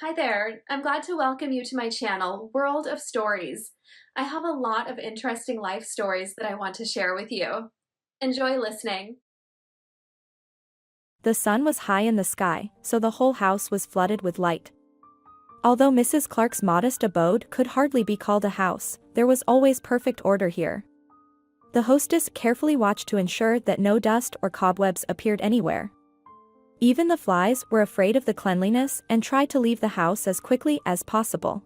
Hi there. I'm glad to welcome you to my channel, World of Stories. I have a lot of interesting life stories that I want to share with you. Enjoy listening. The sun was high in the sky, so the whole house was flooded with light. Although Mrs. Clark's modest abode could hardly be called a house, there was always perfect order here. The hostess carefully watched to ensure that no dust or cobwebs appeared anywhere. Even the flies were afraid of the cleanliness and tried to leave the house as quickly as possible.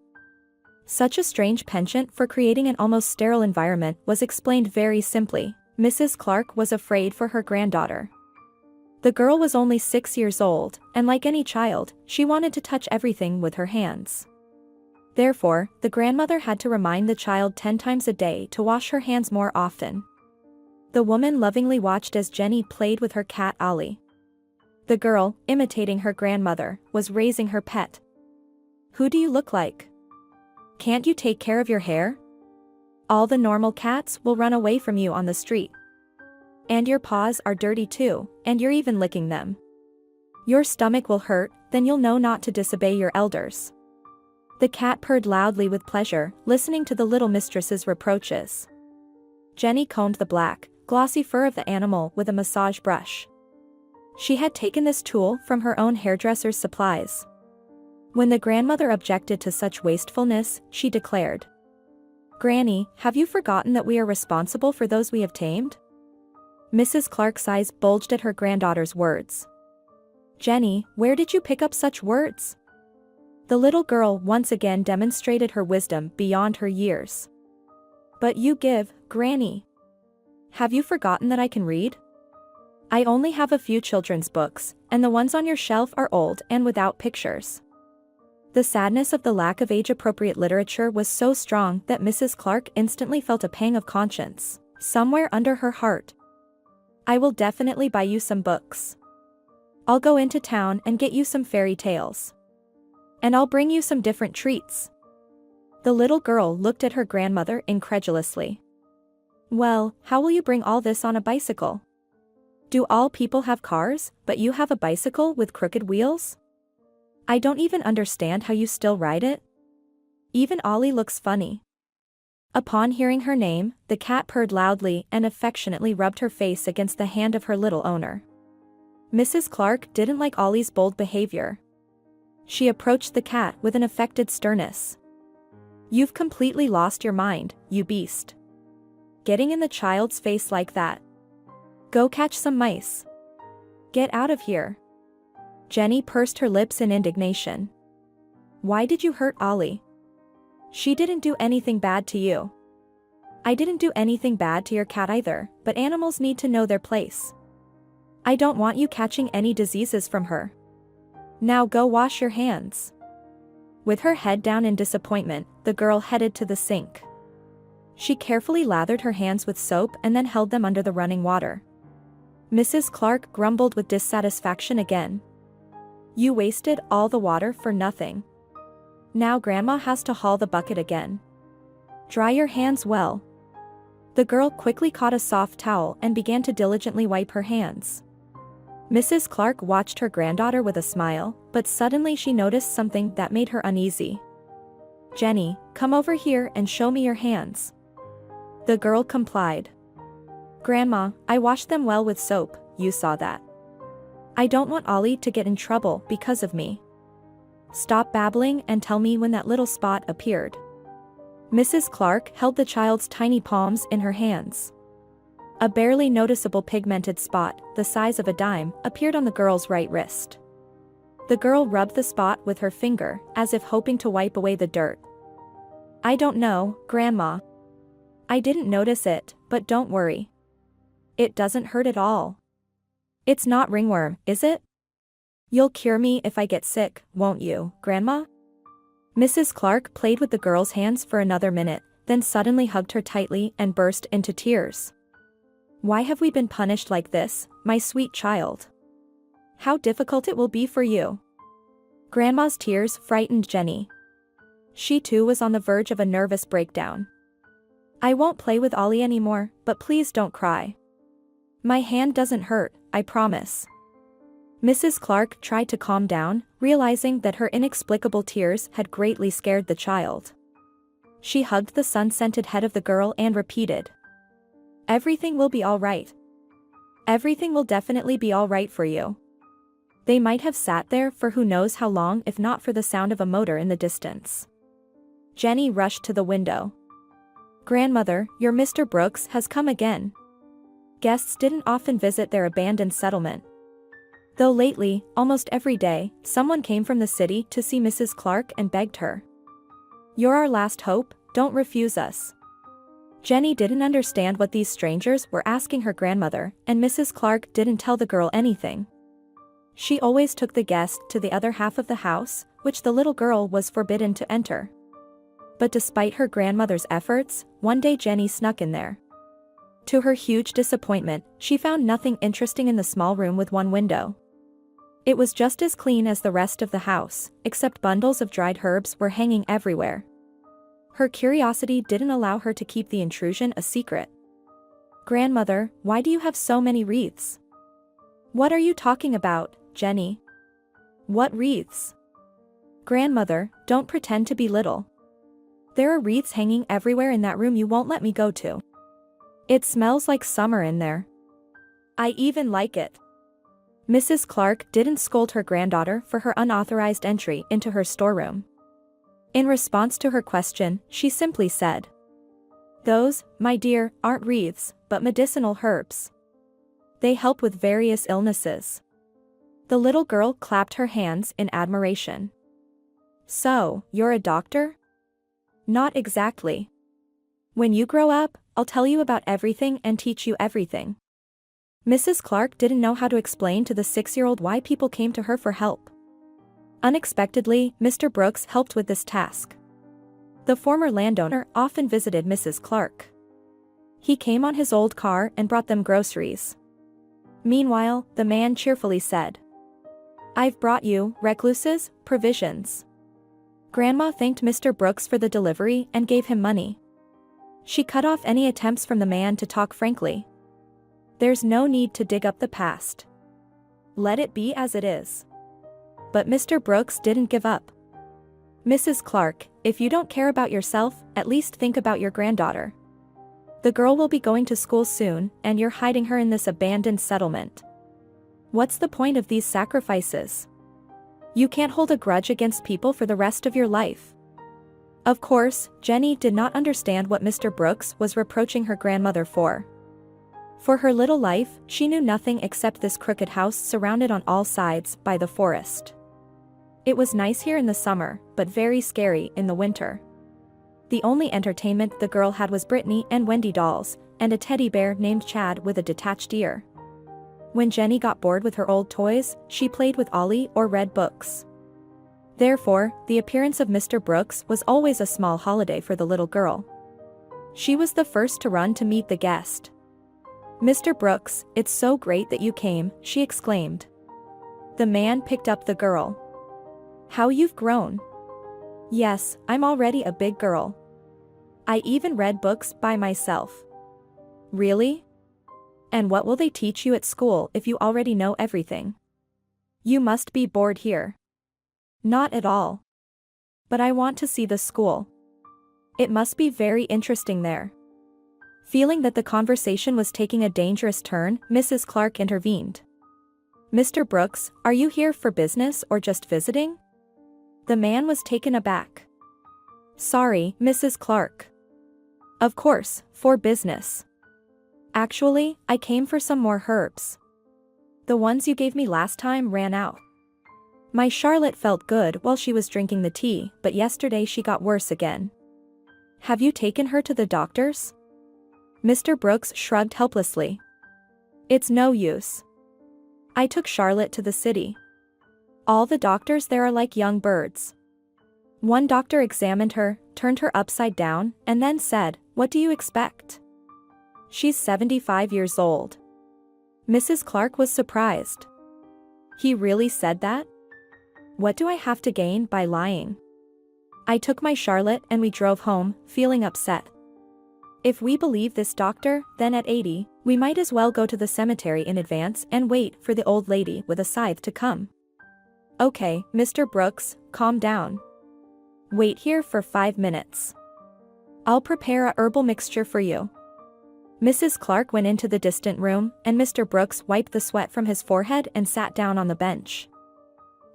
Such a strange penchant for creating an almost sterile environment was explained very simply. Mrs. Clark was afraid for her granddaughter. The girl was only 6 years old, and like any child, she wanted to touch everything with her hands. Therefore, the grandmother had to remind the child 10 times a day to wash her hands more often. The woman lovingly watched as Jenny played with her cat Ollie. The girl, imitating her grandmother, was raising her pet. "Who do you look like? Can't you take care of your hair? All the normal cats will run away from you on the street. And your paws are dirty too, and you're even licking them. Your stomach will hurt, then you'll know not to disobey your elders." The cat purred loudly with pleasure, listening to the little mistress's reproaches. Jenny combed the black, glossy fur of the animal with a massage brush. She had taken this tool from her own hairdresser's supplies. When the grandmother objected to such wastefulness, she declared, "Granny, have you forgotten that we are responsible for those we have tamed?" Mrs. Clark's eyes bulged at her granddaughter's words. "Jenny, where did you pick up such words?" The little girl once again demonstrated her wisdom beyond her years. "But you give, Granny. Have you forgotten that I can read? I only have a few children's books, and the ones on your shelf are old and without pictures." The sadness of the lack of age-appropriate literature was so strong that Mrs. Clark instantly felt a pang of conscience, somewhere under her heart. "I will definitely buy you some books. I'll go into town and get you some fairy tales. And I'll bring you some different treats." The little girl looked at her grandmother incredulously. "Well, how will you bring all this on a bicycle? Do all people have cars, but you have a bicycle with crooked wheels? I don't even understand how you still ride it. Even Ollie looks funny." Upon hearing her name, the cat purred loudly and affectionately rubbed her face against the hand of her little owner. Mrs. Clark didn't like Ollie's bold behavior. She approached the cat with an affected sternness. "You've completely lost your mind, you beast. Getting in the child's face like that. Go catch some mice. Get out of here." Jenny pursed her lips in indignation. "Why did you hurt Ollie? She didn't do anything bad to you. I didn't do anything bad to your cat either, but animals need to know their place. I don't want you catching any diseases from her. Now go wash your hands." With her head down in disappointment, the girl headed to the sink. She carefully lathered her hands with soap and then held them under the running water. Mrs. Clark grumbled with dissatisfaction again. "You wasted all the water for nothing. Now Grandma has to haul the bucket again. Dry your hands well." The girl quickly caught a soft towel and began to diligently wipe her hands. Mrs. Clark watched her granddaughter with a smile, but suddenly she noticed something that made her uneasy. "Jenny, come over here and show me your hands." The girl complied. "Grandma, I washed them well with soap, you saw that. I don't want Ollie to get in trouble because of me. Stop babbling and tell me when that little spot appeared." Mrs. Clark held the child's tiny palms in her hands. A barely noticeable pigmented spot, the size of a dime, appeared on the girl's right wrist. The girl rubbed the spot with her finger, as if hoping to wipe away the dirt. "I don't know, Grandma. I didn't notice it, but don't worry. It doesn't hurt at all. It's not ringworm, is it? You'll cure me if I get sick, won't you, Grandma?" Mrs. Clark played with the girl's hands for another minute, then suddenly hugged her tightly and burst into tears. "Why have we been punished like this, my sweet child? How difficult it will be for you." Grandma's tears frightened Jenny. She too was on the verge of a nervous breakdown. "I won't play with Ollie anymore, but please don't cry. My hand doesn't hurt, I promise." Mrs. Clark tried to calm down, realizing that her inexplicable tears had greatly scared the child. She hugged the sun-scented head of the girl and repeated, "Everything will be all right. Everything will definitely be all right for you." They might have sat there for who knows how long if not for the sound of a motor in the distance. Jenny rushed to the window. "Grandmother, your Mr. Brooks has come again." Guests didn't often visit their abandoned settlement. Though lately, almost every day, someone came from the city to see Mrs. Clark and begged her, "You're our last hope, don't refuse us." Jenny didn't understand what these strangers were asking her grandmother, and Mrs. Clark didn't tell the girl anything. She always took the guest to the other half of the house, which the little girl was forbidden to enter. But despite her grandmother's efforts, one day Jenny snuck in there. To her huge disappointment, she found nothing interesting in the small room with one window. It was just as clean as the rest of the house, except bundles of dried herbs were hanging everywhere. Her curiosity didn't allow her to keep the intrusion a secret. "Grandmother, why do you have so many wreaths?" "What are you talking about, Jenny?" "What wreaths?" "Grandmother, don't pretend to be little. There are wreaths hanging everywhere in that room you won't let me go to. It smells like summer in there. I even like it." Mrs. Clark didn't scold her granddaughter for her unauthorized entry into her storeroom. In response to her question, she simply said, "Those, my dear, aren't wreaths, but medicinal herbs. They help with various illnesses." The little girl clapped her hands in admiration. "So, you're a doctor?" "Not exactly. When you grow up, I'll tell you about everything and teach you everything." Mrs. Clark didn't know how to explain to the 6-year-old why people came to her for help. Unexpectedly, Mr. Brooks helped with this task. The former landowner often visited Mrs. Clark. He came on his old car and brought them groceries. Meanwhile, the man cheerfully said, "I've brought you, recluses, provisions." Grandma thanked Mr. Brooks for the delivery and gave him money. She cut off any attempts from the man to talk frankly. "There's no need to dig up the past. Let it be as it is." But Mr. Brooks didn't give up. "Mrs. Clark, if you don't care about yourself, at least think about your granddaughter. The girl will be going to school soon, and you're hiding her in this abandoned settlement. What's the point of these sacrifices? You can't hold a grudge against people for the rest of your life." Of course, Jenny did not understand what Mr. Brooks was reproaching her grandmother for. For her little life, she knew nothing except this crooked house surrounded on all sides by the forest. It was nice here in the summer, but very scary in the winter. The only entertainment the girl had was Brittany and Wendy dolls, and a teddy bear named Chad with a detached ear. When Jenny got bored with her old toys, she played with Ollie or read books. Therefore, the appearance of Mr. Brooks was always a small holiday for the little girl. She was the first to run to meet the guest. "Mr. Brooks, it's so great that you came," she exclaimed. The man picked up the girl. "How you've grown." "Yes, I'm already a big girl. I even read books by myself." "Really? And what will they teach you at school if you already know everything? You must be bored here." "Not at all. But I want to see the school. It must be very interesting there." Feeling that the conversation was taking a dangerous turn, Mrs. Clark intervened. "Mr. Brooks, are you here for business or just visiting?" The man was taken aback. "Sorry, Mrs. Clark. Of course, for business. Actually, I came for some more herbs. The ones you gave me last time ran out. My Charlotte felt good while she was drinking the tea, but yesterday she got worse again." "Have you taken her to the doctors?" Mr. Brooks shrugged helplessly. "It's no use. I took Charlotte to the city. All the doctors there are like young birds. One doctor examined her, turned her upside down, and then said, 'What do you expect? She's 75 years old.'" Mrs. Clark was surprised. "He really said that? What do I have to gain by lying?" "I took my Charlotte and we drove home, feeling upset. If we believe this doctor, then at 80, We might as well go to the cemetery in advance and wait for the old lady with a scythe to come. Okay, Mr. Brooks, calm down. Wait here for 5 minutes. I'll prepare a herbal mixture for you. Mrs. Clark went into the distant room, and Mr. Brooks wiped the sweat from his forehead and sat down on the bench.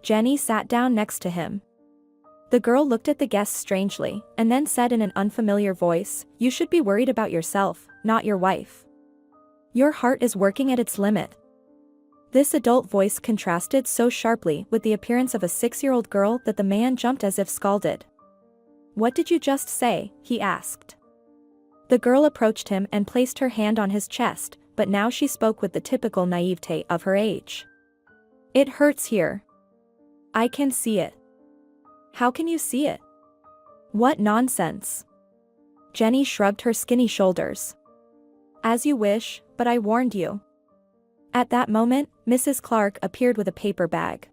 Jenny sat down next to him. The girl looked at the guest strangely, and then said in an unfamiliar voice, "You should be worried about yourself, not your wife. Your heart is working at its limit." This adult voice contrasted so sharply with the appearance of a 6-year-old girl that the man jumped as if scalded. "What did you just say?" he asked. The girl approached him and placed her hand on his chest, but now she spoke with the typical naivete of her age. "It hurts here. I can see it." "How can you see it?" "What nonsense." Jenny shrugged her skinny shoulders. "As you wish, but I warned you." At that moment, Mrs. Clark appeared with a paper bag.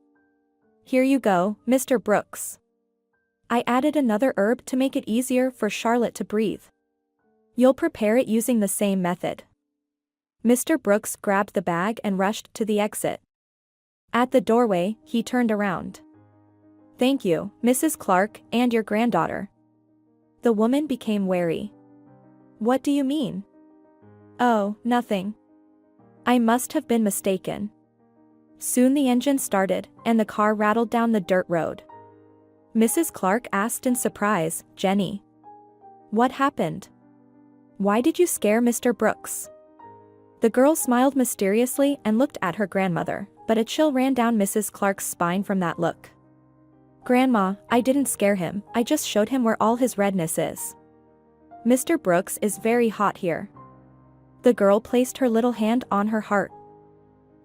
"Here you go, Mr. Brooks. I added another herb to make it easier for Charlotte to breathe. You'll prepare it using the same method." Mr. Brooks grabbed the bag and rushed to the exit. At the doorway, he turned around. "Thank you, Mrs. Clark, and your granddaughter." The woman became wary. "What do you mean?" "Oh, nothing. I must have been mistaken." Soon the engine started, and the car rattled down the dirt road. Mrs. Clark asked in surprise, "Jenny, what happened? Why did you scare Mr. Brooks?" The girl smiled mysteriously and looked at her grandmother, but a chill ran down Mrs. Clark's spine from that look. "Grandma, I didn't scare him, I just showed him where all his redness is. Mr. Brooks is very hot here." The girl placed her little hand on her heart.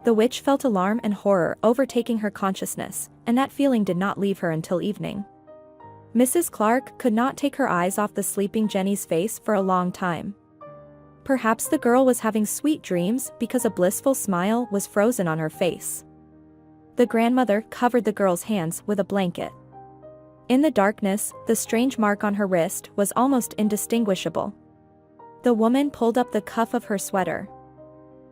The witch felt alarm and horror overtaking her consciousness, and that feeling did not leave her until evening. Mrs. Clark could not take her eyes off the sleeping Jenny's face for a long time. Perhaps the girl was having sweet dreams because a blissful smile was frozen on her face. The grandmother covered the girl's hands with a blanket. In the darkness, the strange mark on her wrist was almost indistinguishable. The woman pulled up the cuff of her sweater.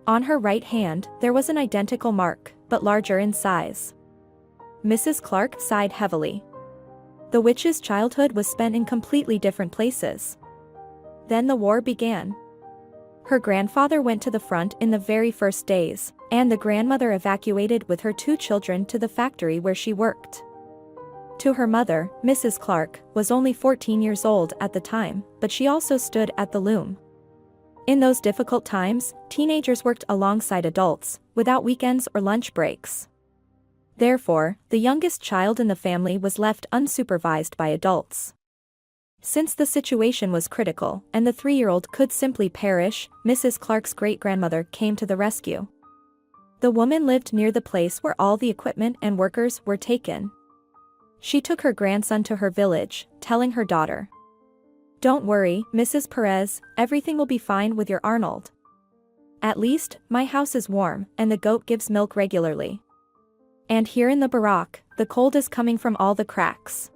On her right hand, there was an identical mark, but larger in size. Mrs. Clark sighed heavily. The witch's childhood was spent in completely different places. Then the war began. Her grandfather went to the front in the very first days, and the grandmother evacuated with her 2 children to the factory where she worked. To her mother, Mrs. Clark was only 14 years old at the time, but she also stood at the loom. In those difficult times, teenagers worked alongside adults, without weekends or lunch breaks. Therefore, the youngest child in the family was left unsupervised by adults. Since the situation was critical, and the 3-year-old could simply perish, Mrs. Clark's great-grandmother came to the rescue. The woman lived near the place where all the equipment and workers were taken. She took her grandson to her village, telling her daughter, "Don't worry, Mrs. Perez, everything will be fine with your Arnold. At least, my house is warm, and the goat gives milk regularly. And here in the barack, the cold is coming from all the cracks.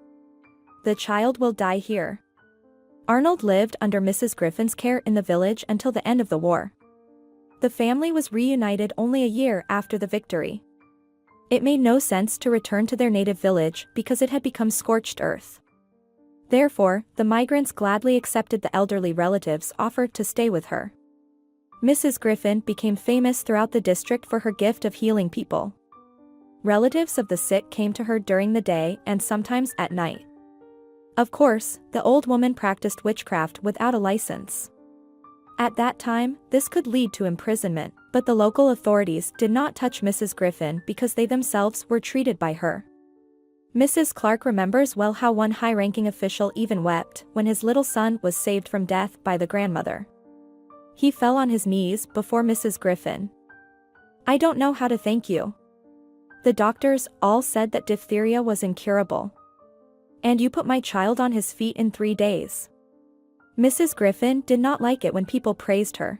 The child will die here." Arnold lived under Mrs. Griffin's care in the village until the end of the war. The family was reunited only a year after the victory. It made no sense to return to their native village because it had become scorched earth. Therefore, the migrants gladly accepted the elderly relatives' offer to stay with her. Mrs. Griffin became famous throughout the district for her gift of healing people. Relatives of the sick came to her during the day and sometimes at night. Of course, the old woman practiced witchcraft without a license. At that time, this could lead to imprisonment, but the local authorities did not touch Mrs. Griffin because they themselves were treated by her. Mrs. Clark remembers well how one high-ranking official even wept when his little son was saved from death by the grandmother. He fell on his knees before Mrs. Griffin. "I don't know how to thank you. The doctors all said that diphtheria was incurable. And you put my child on his feet in 3 days." Mrs. Griffin did not like it when people praised her.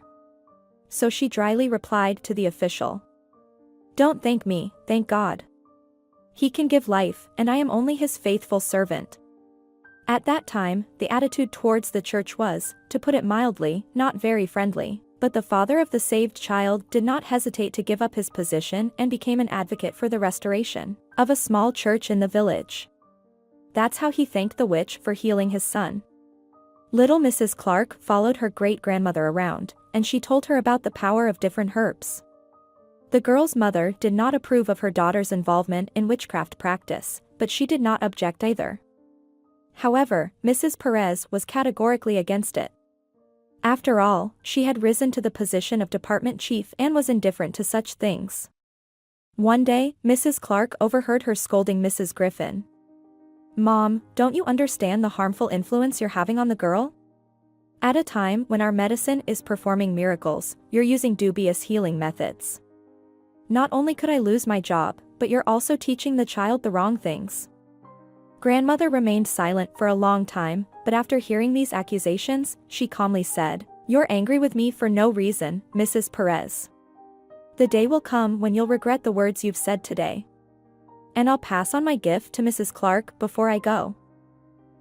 So she dryly replied to the official, "Don't thank me, thank God. He can give life, and I am only his faithful servant." At that time, the attitude towards the church was, to put it mildly, not very friendly. But the father of the saved child did not hesitate to give up his position and became an advocate for the restoration of a small church in the village. That's how he thanked the witch for healing his son. Little Mrs. Clark followed her great-grandmother around, and she told her about the power of different herbs. The girl's mother did not approve of her daughter's involvement in witchcraft practice, but she did not object either. However, Mrs. Perez was categorically against it. After all, she had risen to the position of department chief and was indifferent to such things. One day, Mrs. Clark overheard her scolding Mrs. Griffin. "Mom, don't you understand the harmful influence you're having on the girl? At a time when our medicine is performing miracles, you're using dubious healing methods. Not only could I lose my job, but you're also teaching the child the wrong things." Grandmother remained silent for a long time, but after hearing these accusations, she calmly said, "You're angry with me for no reason, Mrs. Perez. The day will come when you'll regret the words you've said today. And I'll pass on my gift to Mrs. Clark before I go.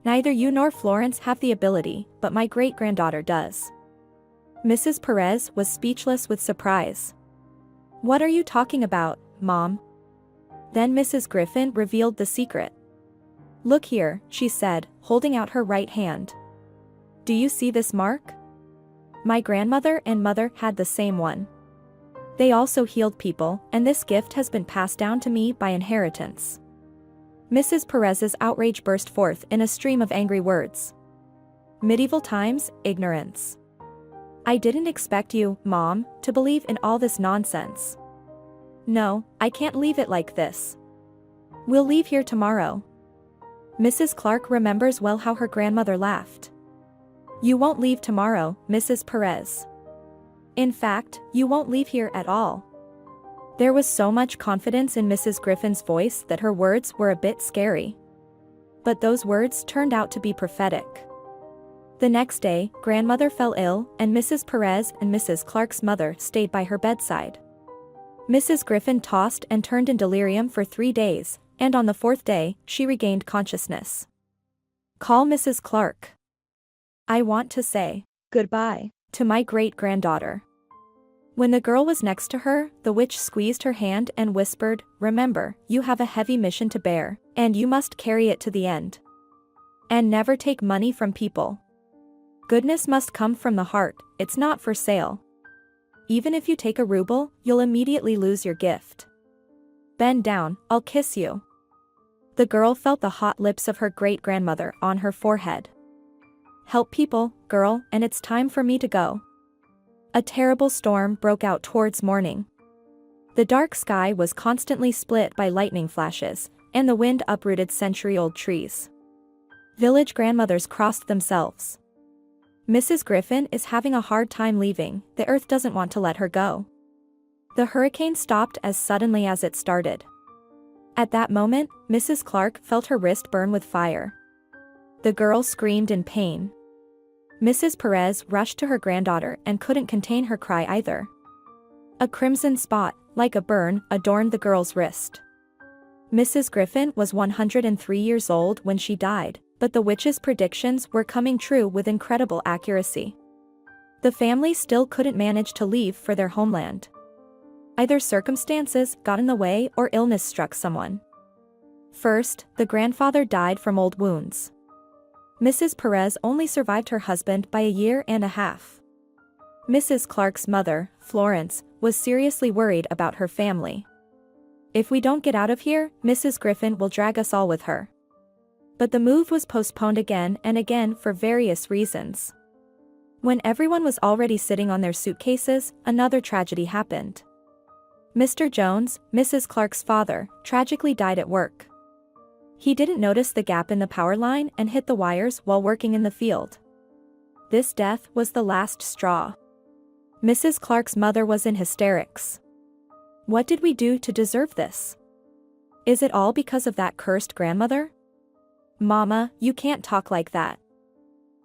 Neither you nor Florence have the ability, but my great-granddaughter does." Mrs. Perez was speechless with surprise. "What are you talking about, Mom?" Then Mrs. Griffin revealed the secret. "Look here," she said, holding out her right hand. "Do you see this mark? My grandmother and mother had the same one. They also healed people, and this gift has been passed down to me by inheritance." Mrs. Perez's outrage burst forth in a stream of angry words. "Medieval times, ignorance. I didn't expect you, Mom, to believe in all this nonsense. No, I can't leave it like this. We'll leave here tomorrow." Mrs. Clark remembers well how her grandmother laughed. "You won't leave tomorrow, Mrs. Perez. In fact, you won't leave here at all." There was so much confidence in Mrs. Griffin's voice that her words were a bit scary. But those words turned out to be prophetic. The next day, grandmother fell ill, and Mrs. Perez and Mrs. Clark's mother stayed by her bedside. Mrs. Griffin tossed and turned in delirium for 3 days, and on the 4th day, she regained consciousness. "Call Mrs. Clark. I want to say goodbye to my great-granddaughter." When the girl was next to her, the witch squeezed her hand and whispered, "Remember, you have a heavy mission to bear, and you must carry it to the end. And never take money from people. Goodness must come from the heart, it's not for sale. Even if you take a ruble, you'll immediately lose your gift. Bend down, I'll kiss you." The girl felt the hot lips of her great-grandmother on her forehead. "Help people, girl, and it's time for me to go." A terrible storm broke out towards morning. The dark sky was constantly split by lightning flashes, and the wind uprooted century-old trees. Village grandmothers crossed themselves. "Mrs. Griffin is having a hard time leaving, the earth doesn't want to let her go." The hurricane stopped as suddenly as it started. At that moment, Mrs. Clark felt her wrist burn with fire. The girl screamed in pain. Mrs. Perez rushed to her granddaughter and couldn't contain her cry either. A crimson spot, like a burn, adorned the girl's wrist. Mrs. Griffin was 103 years old when she died, but the witch's predictions were coming true with incredible accuracy. The family still couldn't manage to leave for their homeland. Either circumstances got in the way or illness struck someone. First, the grandfather died from old wounds. Mrs. Perez only survived her husband by a year and a half. Mrs. Clark's mother, Florence, was seriously worried about her family. "If we don't get out of here, Mrs. Griffin will drag us all with her." But the move was postponed again and again for various reasons. When everyone was already sitting on their suitcases, another tragedy happened. Mr. Jones, Mrs. Clark's father, tragically died at work. He didn't notice the gap in the power line and hit the wires while working in the field. This death was the last straw. Mrs. Clark's mother was in hysterics. "What did we do to deserve this? Is it all because of that cursed grandmother? Mama, you can't talk like that."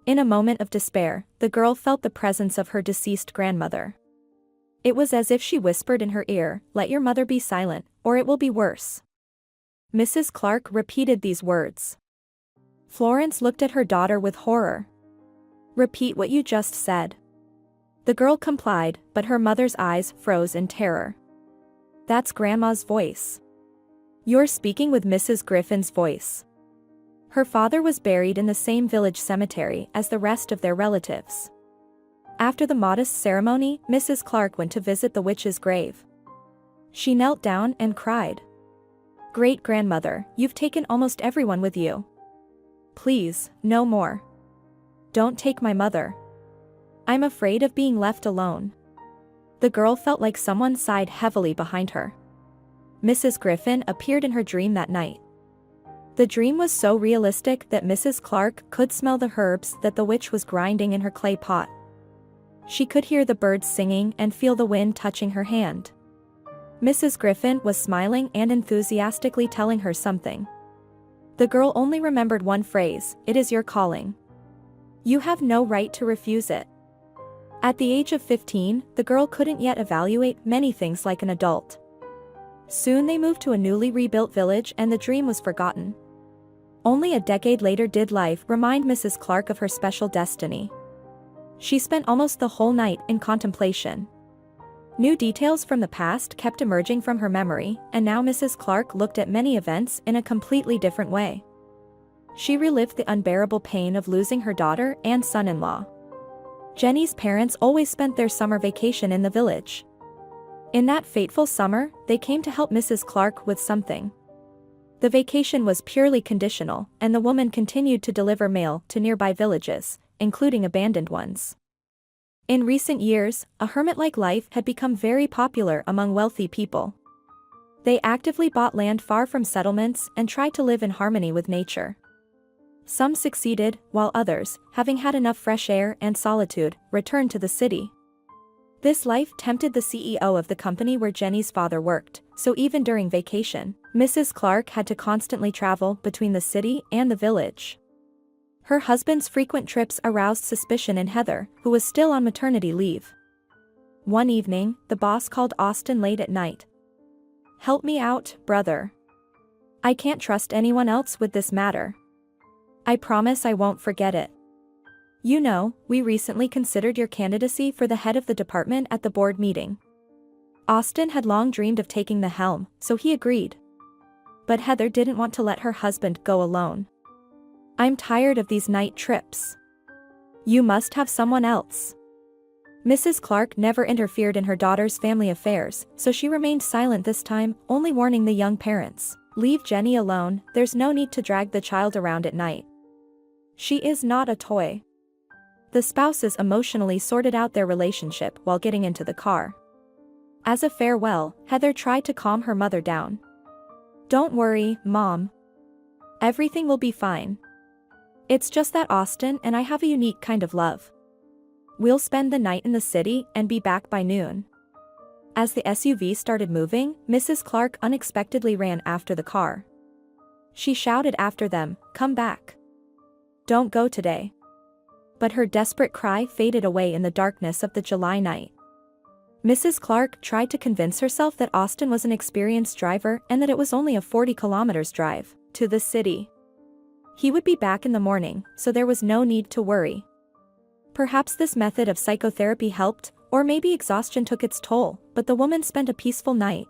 In a moment of despair, the girl felt the presence of her deceased grandmother. It was as if she whispered in her ear, "Let your mother be silent, or it will be worse." Mrs. Clark repeated these words. Florence looked at her daughter with horror. "Repeat what you just said." The girl complied, but her mother's eyes froze in terror. That's Grandma's voice. You're speaking with Mrs. Griffin's voice. Her father was buried in the same village cemetery as the rest of their relatives. After the modest ceremony, Mrs. Clark went to visit the witch's grave. She knelt down and cried. Great-grandmother, you've taken almost everyone with you. Please, no more. Don't take my mother. I'm afraid of being left alone. The girl felt like someone sighed heavily behind her. Mrs. Griffin appeared in her dream that night. The dream was so realistic that Mrs. Clark could smell the herbs that the witch was grinding in her clay pot. She could hear the birds singing and feel the wind touching her hand. Mrs. Griffin was smiling and enthusiastically telling her something. The girl only remembered one phrase, "It is your calling. You have no right to refuse it." At the age of 15, the girl couldn't yet evaluate many things like an adult. Soon they moved to a newly rebuilt village and the dream was forgotten. Only a decade later did life remind Mrs. Clark of her special destiny. She spent almost the whole night in contemplation. New details from the past kept emerging from her memory, and now Mrs. Clark looked at many events in a completely different way. She relived the unbearable pain of losing her daughter and son-in-law. Jenny's parents always spent their summer vacation in the village. In that fateful summer, they came to help Mrs. Clark with something. The vacation was purely conditional, and the woman continued to deliver mail to nearby villages, including abandoned ones. In recent years, a hermit-like life had become very popular among wealthy people. They actively bought land far from settlements and tried to live in harmony with nature. Some succeeded, while others, having had enough fresh air and solitude, returned to the city. This life tempted the CEO of the company where Jenny's father worked, so even during vacation, Mrs. Clark had to constantly travel between the city and the village. Her husband's frequent trips aroused suspicion in Heather, who was still on maternity leave. One evening, the boss called Austin late at night. "Help me out, brother. I can't trust anyone else with this matter. I promise I won't forget it. You know, we recently considered your candidacy for the head of the department at the board meeting." Austin had long dreamed of taking the helm, so he agreed. But Heather didn't want to let her husband go alone. "I'm tired of these night trips. You must have someone else." Mrs. Clark never interfered in her daughter's family affairs, so she remained silent this time, only warning the young parents, "Leave Jenny alone, there's no need to drag the child around at night. She is not a toy." The spouses emotionally sorted out their relationship while getting into the car. As a farewell, Heather tried to calm her mother down. "Don't worry, Mom. Everything will be fine. It's just that Austin and I have a unique kind of love. We'll spend the night in the city and be back by noon." As the SUV started moving, Mrs. Clark unexpectedly ran after the car. She shouted after them, "Come back. Don't go today." But her desperate cry faded away in the darkness of the July night. Mrs. Clark tried to convince herself that Austin was an experienced driver and that it was only a 40 kilometers drive to the city. He would be back in the morning, so there was no need to worry. Perhaps this method of psychotherapy helped, or maybe exhaustion took its toll, but the woman spent a peaceful night.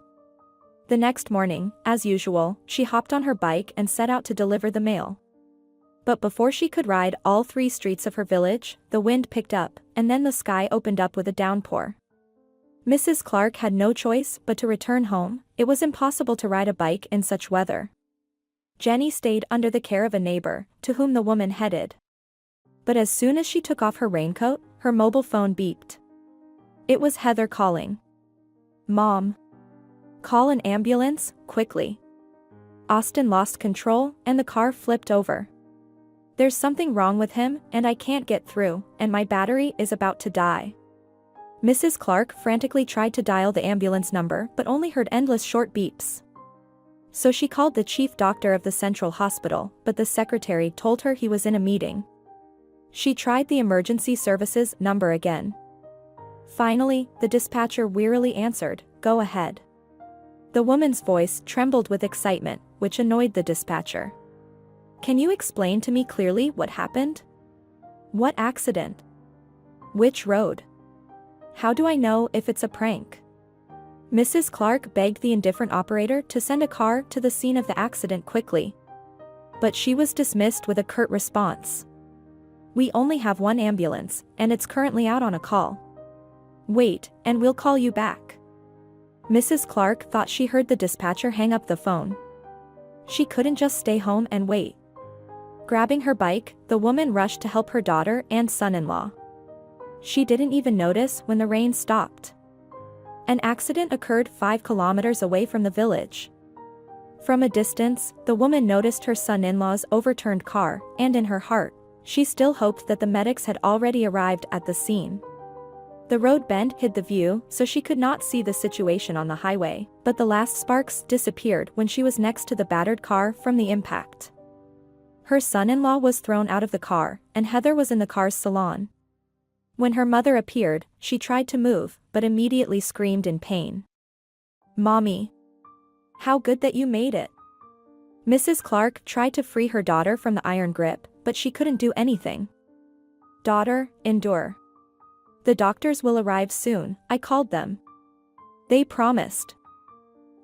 The next morning, as usual, she hopped on her bike and set out to deliver the mail. But before she could ride all 3 streets of her village, the wind picked up, and then the sky opened up with a downpour. Mrs. Clark had no choice but to return home. It was impossible to ride a bike in such weather. Jenny stayed under the care of a neighbor, to whom the woman headed. But as soon as she took off her raincoat, her mobile phone beeped. It was Heather calling. "Mom. Call an ambulance, quickly. Austin lost control, and the car flipped over. There's something wrong with him, and I can't get through, and my battery is about to die." Mrs. Clark frantically tried to dial the ambulance number but only heard endless short beeps. So she called the chief doctor of the central hospital, but the secretary told her he was in a meeting. She tried the emergency services number again. Finally, the dispatcher wearily answered, "Go ahead." The woman's voice trembled with excitement, which annoyed the dispatcher. "Can you explain to me clearly what happened? What accident? Which road? how do I know if it's a prank? Mrs. Clark begged the indifferent operator to send a car to the scene of the accident quickly. But she was dismissed with a curt response. We only have one ambulance, and it's currently out on a call. Wait, and we'll call you back. Mrs. Clark thought she heard the dispatcher hang up the phone. She couldn't just stay home and wait. Grabbing her bike, the woman rushed to help her daughter and son-in-law. She didn't even notice when the rain stopped. An accident occurred 5 kilometers away from the village. From a distance, the woman noticed her son-in-law's overturned car, and in her heart, she still hoped that the medics had already arrived at the scene. The road bend hid the view, so she could not see the situation on the highway, but the last sparks disappeared when she was next to the battered car from the impact. Her son-in-law was thrown out of the car, and Heather was in the car's salon. When her mother appeared, she tried to move, but immediately screamed in pain. Mommy! How good that you made it! Mrs. Clark tried to free her daughter from the iron grip, but she couldn't do anything. Daughter, endure. The doctors will arrive soon, I called them. They promised.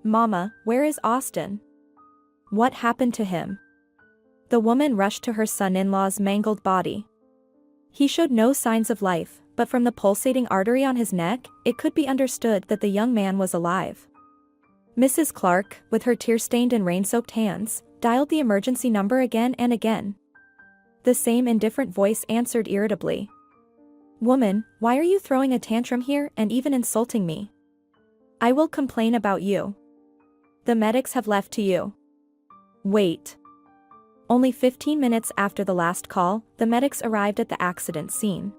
Mama, where is Austin? What happened to him? The woman rushed to her son-in-law's mangled body. He showed no signs of life, but from the pulsating artery on his neck, it could be understood that the young man was alive. Mrs. Clark, with her tear-stained and rain-soaked hands, dialed the emergency number again and again. The same indifferent voice answered irritably. Woman, why are you throwing a tantrum here and even insulting me? I will complain about you. The medics have left to you. Wait. Only 15 minutes after the last call, the medics arrived at the accident scene.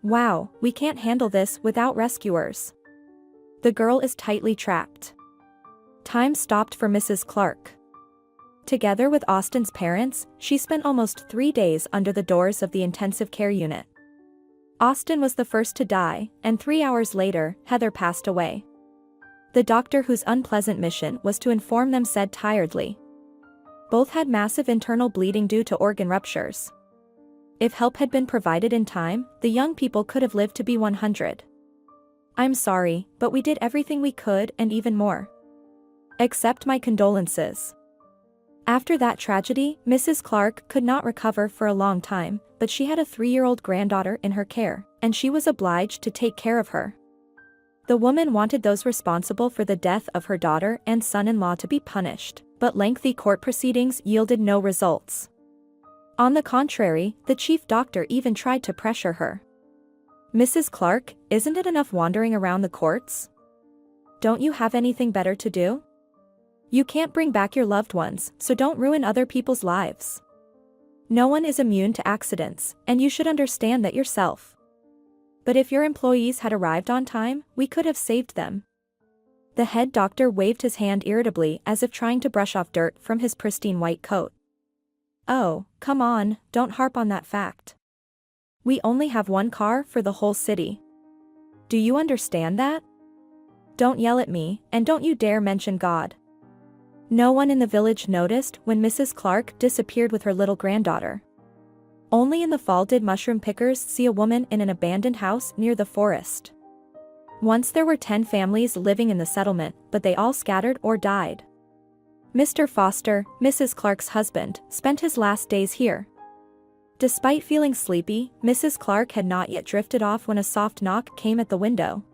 Wow, we can't handle this without rescuers. The girl is tightly trapped. Time stopped for Mrs. Clark. Together with Austin's parents, she spent almost 3 days under the doors of the intensive care unit. Austin was the first to die, and 3 hours later, Heather passed away. The doctor whose unpleasant mission was to inform them said tiredly. Both had massive internal bleeding due to organ ruptures. If help had been provided in time, the young people could have lived to be 100. I'm sorry, but we did everything we could and even more. Accept my condolences. After that tragedy, Mrs. Clark could not recover for a long time, but she had a 3-year-old granddaughter in her care, and she was obliged to take care of her. The woman wanted those responsible for the death of her daughter and son-in-law to be punished, but lengthy court proceedings yielded no results. On the contrary, the chief doctor even tried to pressure her. Mrs. Clark, isn't it enough wandering around the courts? Don't you have anything better to do? You can't bring back your loved ones, so don't ruin other people's lives. No one is immune to accidents, and you should understand that yourself. But if your employees had arrived on time, we could have saved them. The head doctor waved his hand irritably as if trying to brush off dirt from his pristine white coat. Oh, come on, don't harp on that fact. We only have one car for the whole city. Do you understand that? Don't yell at me, and don't you dare mention God. No one in the village noticed when Mrs. Clark disappeared with her little granddaughter. Only in the fall did mushroom pickers see a woman in an abandoned house near the forest. Once there were 10 families living in the settlement, but they all scattered or died. Mr. Foster, Mrs. Clark's husband, spent his last days here. Despite feeling sleepy, Mrs. Clark had not yet drifted off when a soft knock came at the window.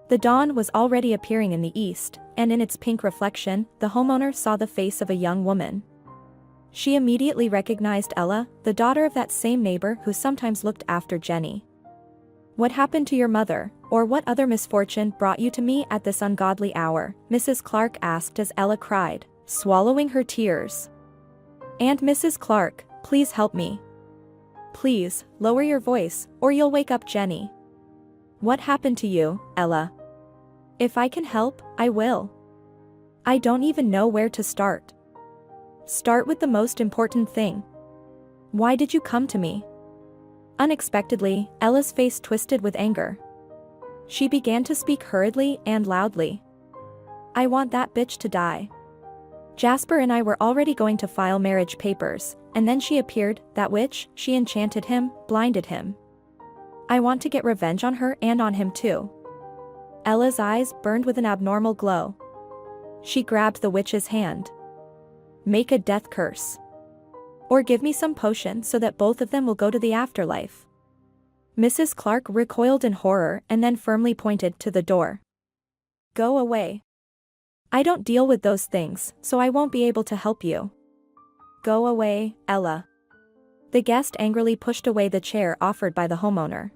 The dawn was already appearing in the east, and in its pink reflection, the homeowner saw the face of a young woman. She immediately recognized Ella, the daughter of that same neighbor who sometimes looked after Jenny. What happened to your mother, or what other misfortune brought you to me at this ungodly hour? Mrs. Clark asked as Ella cried, swallowing her tears. Aunt Mrs. Clark, please help me. Please, lower your voice, or you'll wake up Jenny. What happened to you, Ella? If I can help, I will. I don't even know where to start. Start with the most important thing. Why did you come to me? Unexpectedly, Ella's face twisted with anger. She began to speak hurriedly and loudly. I want that bitch to die. Jasper and I were already going to file marriage papers, and then she appeared, that witch, she enchanted him, blinded him. I want to get revenge on her and on him too. Ella's eyes burned with an abnormal glow. She grabbed the witch's hand. Make a death curse. Or give me some potion so that both of them will go to the afterlife. Mrs. Clark recoiled in horror and then firmly pointed to the door. Go away. I don't deal with those things, so I won't be able to help you. Go away, Ella. The guest angrily pushed away the chair offered by the homeowner.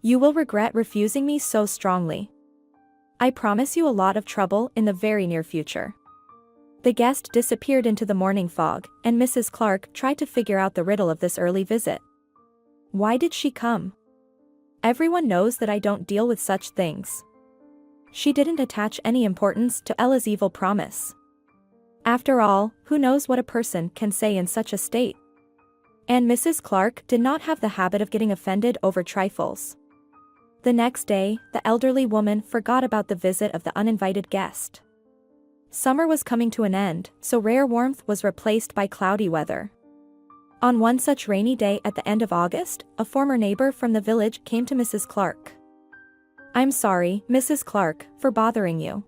You will regret refusing me so strongly. I promise you a lot of trouble in the very near future. The guest disappeared into the morning fog, and Mrs. Clark tried to figure out the riddle of this early visit. Why did she come? Everyone knows that I don't deal with such things. She didn't attach any importance to Ella's evil promise. After all, who knows what a person can say in such a state? And Mrs. Clark did not have the habit of getting offended over trifles. The next day, the elderly woman forgot about the visit of the uninvited guest. Summer was coming to an end, so rare warmth was replaced by cloudy weather. On one such rainy day at the end of August, a former neighbor from the village came to Mrs. Clark. I'm sorry, Mrs. Clark, for bothering you.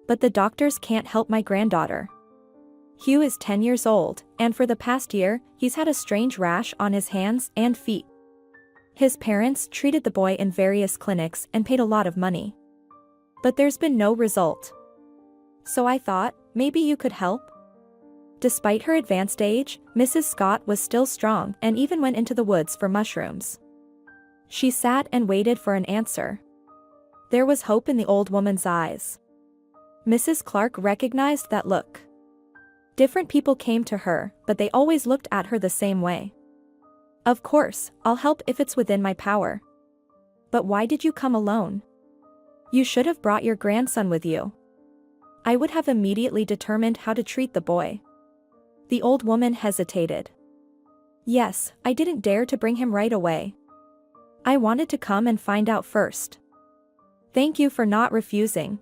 But the doctors can't help my granddaughter. Hugh is 10 years old, and for the past year, he's had a strange rash on his hands and feet. His parents treated the boy in various clinics and paid a lot of money. But there's been no result. So I thought, maybe you could help? Despite her advanced age, Mrs. Scott was still strong and even went into the woods for mushrooms. She sat and waited for an answer. There was hope in the old woman's eyes. Mrs. Clark recognized that look. Different people came to her, but they always looked at her the same way. Of course, I'll help if it's within my power. But why did you come alone? You should have brought your grandson with you. I would have immediately determined how to treat the boy. The old woman hesitated. Yes, I didn't dare to bring him right away. I wanted to come and find out first. Thank you for not refusing.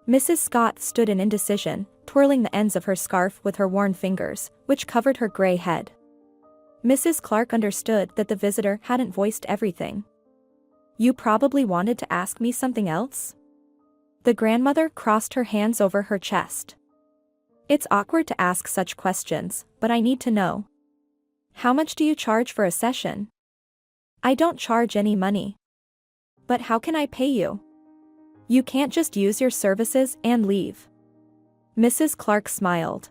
Mrs. Scott stood in indecision, twirling the ends of her scarf with her worn fingers, which covered her gray head. Mrs. Clark understood that the visitor hadn't voiced everything. You probably wanted to ask me something else? The grandmother crossed her hands over her chest. It's awkward to ask such questions, but I need to know. How much do you charge for a session? I don't charge any money. But how can I pay you? You can't just use your services and leave. Mrs. Clark smiled.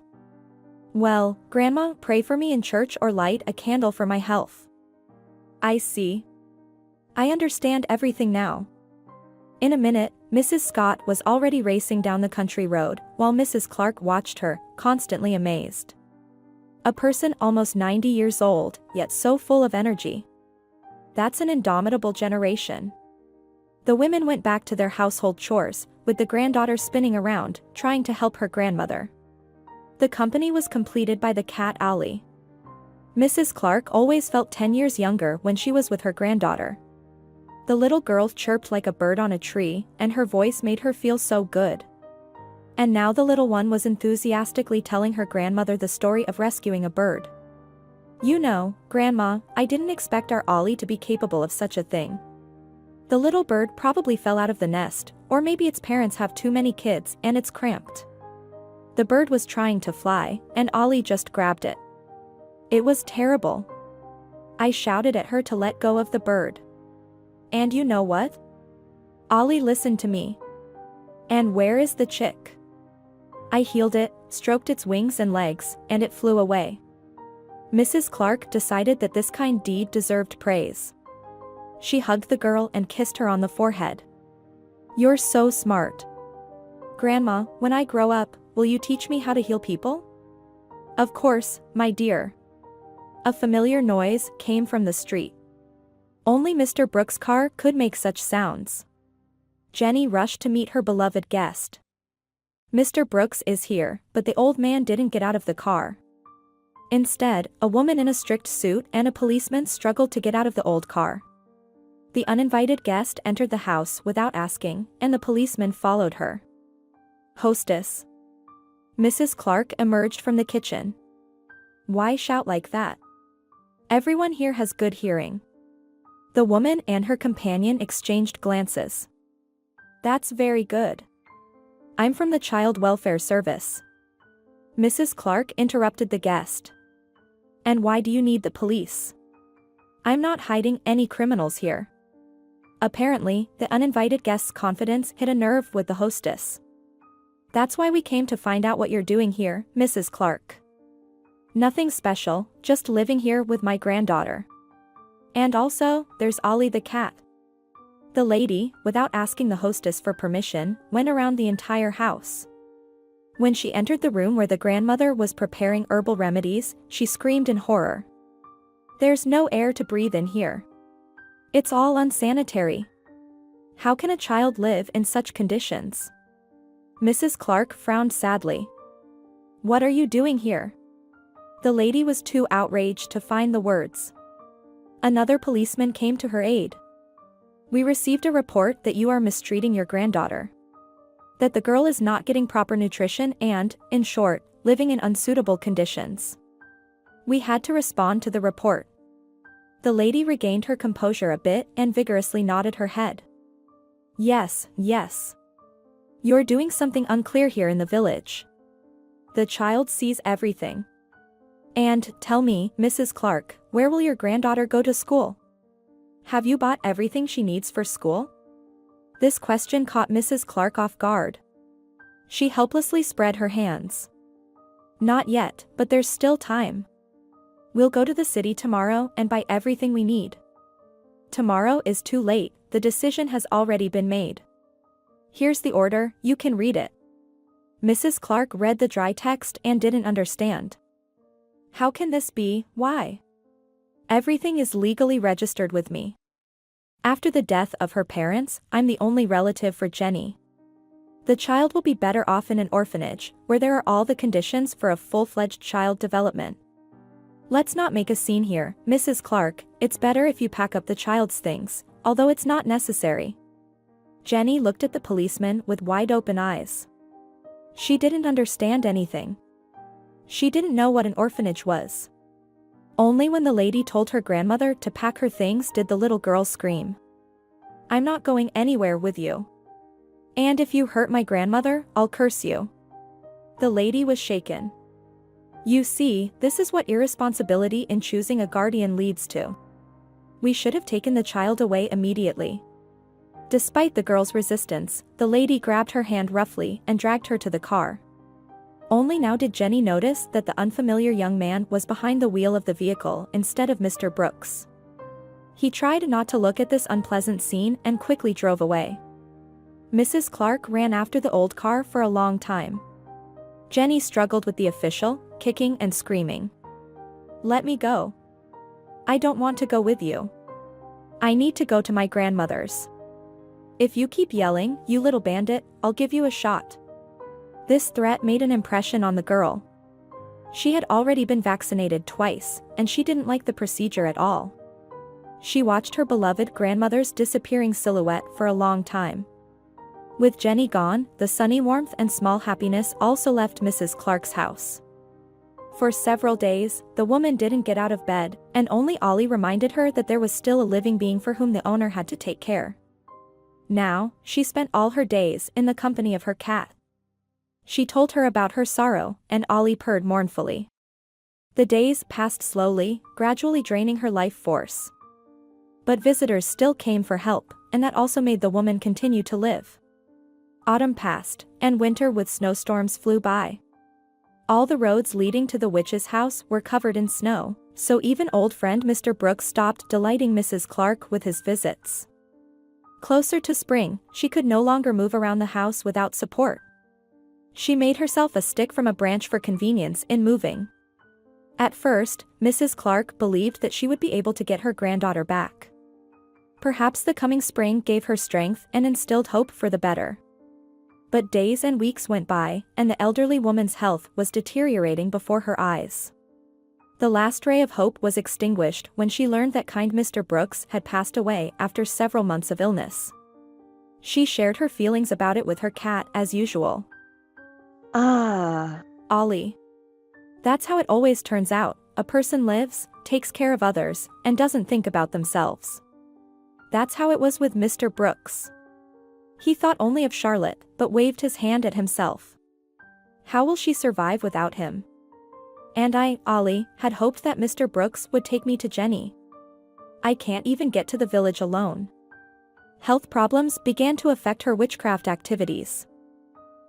Well, Grandma, pray for me in church or light a candle for my health. I see. I understand everything now. In a minute, Mrs. Scott was already racing down the country road, while Mrs. Clark watched her, constantly amazed. A person almost 90 years old, yet so full of energy. That's an indomitable generation. The women went back to their household chores, with the granddaughter spinning around, trying to help her grandmother. The company was completed by the cat Ollie. Mrs. Clark always felt 10 years younger when she was with her granddaughter. The little girl chirped like a bird on a tree, and her voice made her feel so good. And now the little one was enthusiastically telling her grandmother the story of rescuing a bird. You know, Grandma, I didn't expect our Ollie to be capable of such a thing. The little bird probably fell out of the nest, or maybe its parents have too many kids and it's cramped. The bird was trying to fly, and Ollie just grabbed it. It was terrible. I shouted at her to let go of the bird. And you know what? Ollie listened to me. And where is the chick? I healed it, stroked its wings and legs, and it flew away. Mrs. Clark decided that this kind deed deserved praise. She hugged the girl and kissed her on the forehead. You're so smart. Grandma, when I grow up, will you teach me how to heal people? Of course, my dear. A familiar noise came from the street. Only Mr. Brooks' car could make such sounds. Jenny rushed to meet her beloved guest. Mr. Brooks is here, but the old man didn't get out of the car. Instead, a woman in a strict suit and a policeman struggled to get out of the old car. The uninvited guest entered the house without asking, and the policeman followed her. Hostess. Mrs. Clark emerged from the kitchen. Why shout like that? Everyone here has good hearing. The woman and her companion exchanged glances. That's very good. I'm from the Child Welfare Service. Mrs. Clark interrupted the guest. And why do you need the police? I'm not hiding any criminals here. Apparently, the uninvited guest's confidence hit a nerve with the hostess. That's why we came to find out what you're doing here, Mrs. Clark. Nothing special, just living here with my granddaughter. And also, there's Ollie the cat. The lady, without asking the hostess for permission, went around the entire house. When she entered the room where the grandmother was preparing herbal remedies, she screamed in horror. There's no air to breathe in here. It's all unsanitary. How can a child live in such conditions? Mrs. Clark frowned sadly. What are you doing here? The lady was too outraged to find the words. Another policeman came to her aid. We received a report that you are mistreating your granddaughter. That the girl is not getting proper nutrition and, in short, living in unsuitable conditions. We had to respond to the report. The lady regained her composure a bit and vigorously nodded her head. Yes, yes. You're doing something unclear here in the village. The child sees everything. And, tell me, Mrs. Clark, where will your granddaughter go to school? Have you bought everything she needs for school? This question caught Mrs. Clark off guard. She helplessly spread her hands. Not yet, but there's still time. We'll go to the city tomorrow and buy everything we need. Tomorrow is too late, the decision has already been made. Here's the order, you can read it. Mrs. Clark read the dry text and didn't understand. How can this be, why? Everything is legally registered with me. After the death of her parents, I'm the only relative for Jenny. The child will be better off in an orphanage, where there are all the conditions for a full-fledged child development. Let's not make a scene here, Mrs. Clark, it's better if you pack up the child's things, although it's not necessary. Jenny looked at the policeman with wide-open eyes. She didn't understand anything. She didn't know what an orphanage was. Only when the lady told her grandmother to pack her things did the little girl scream. I'm not going anywhere with you. And if you hurt my grandmother, I'll curse you. The lady was shaken. You see, this is what irresponsibility in choosing a guardian leads to. We should have taken the child away immediately. Despite the girl's resistance, the lady grabbed her hand roughly and dragged her to the car. Only now did Jenny notice that the unfamiliar young man was behind the wheel of the vehicle instead of Mr. Brooks. He tried not to look at this unpleasant scene and quickly drove away. Mrs. Clark ran after the old car for a long time. Jenny struggled with the official, kicking and screaming. Let me go. I don't want to go with you. I need to go to my grandmother's. If you keep yelling, you little bandit, I'll give you a shot. This threat made an impression on the girl. She had already been vaccinated twice, and she didn't like the procedure at all. She watched her beloved grandmother's disappearing silhouette for a long time. With Jenny gone, the sunny warmth and small happiness also left Mrs. Clark's house. For several days, the woman didn't get out of bed, and only Ollie reminded her that there was still a living being for whom the owner had to take care. Now, she spent all her days in the company of her cat. She told her about her sorrow, and Ollie purred mournfully. The days passed slowly, gradually draining her life force. But visitors still came for help, and that also made the woman continue to live. Autumn passed, and winter with snowstorms flew by. All the roads leading to the witch's house were covered in snow, so even old friend Mr. Brooks stopped delighting Mrs. Clark with his visits. Closer to spring, she could no longer move around the house without support. She made herself a stick from a branch for convenience in moving. At first, Mrs. Clark believed that she would be able to get her granddaughter back. Perhaps the coming spring gave her strength and instilled hope for the better. But days and weeks went by, and the elderly woman's health was deteriorating before her eyes. The last ray of hope was extinguished when she learned that kind Mr. Brooks had passed away after several months of illness. She shared her feelings about it with her cat as usual. Ollie. That's how it always turns out, a person lives, takes care of others, and doesn't think about themselves. That's how it was with Mr. Brooks. He thought only of Charlotte, but waved his hand at himself. How will she survive without him? And I, Ollie, had hoped that Mr. Brooks would take me to Jenny. I can't even get to the village alone. Health problems began to affect her witchcraft activities.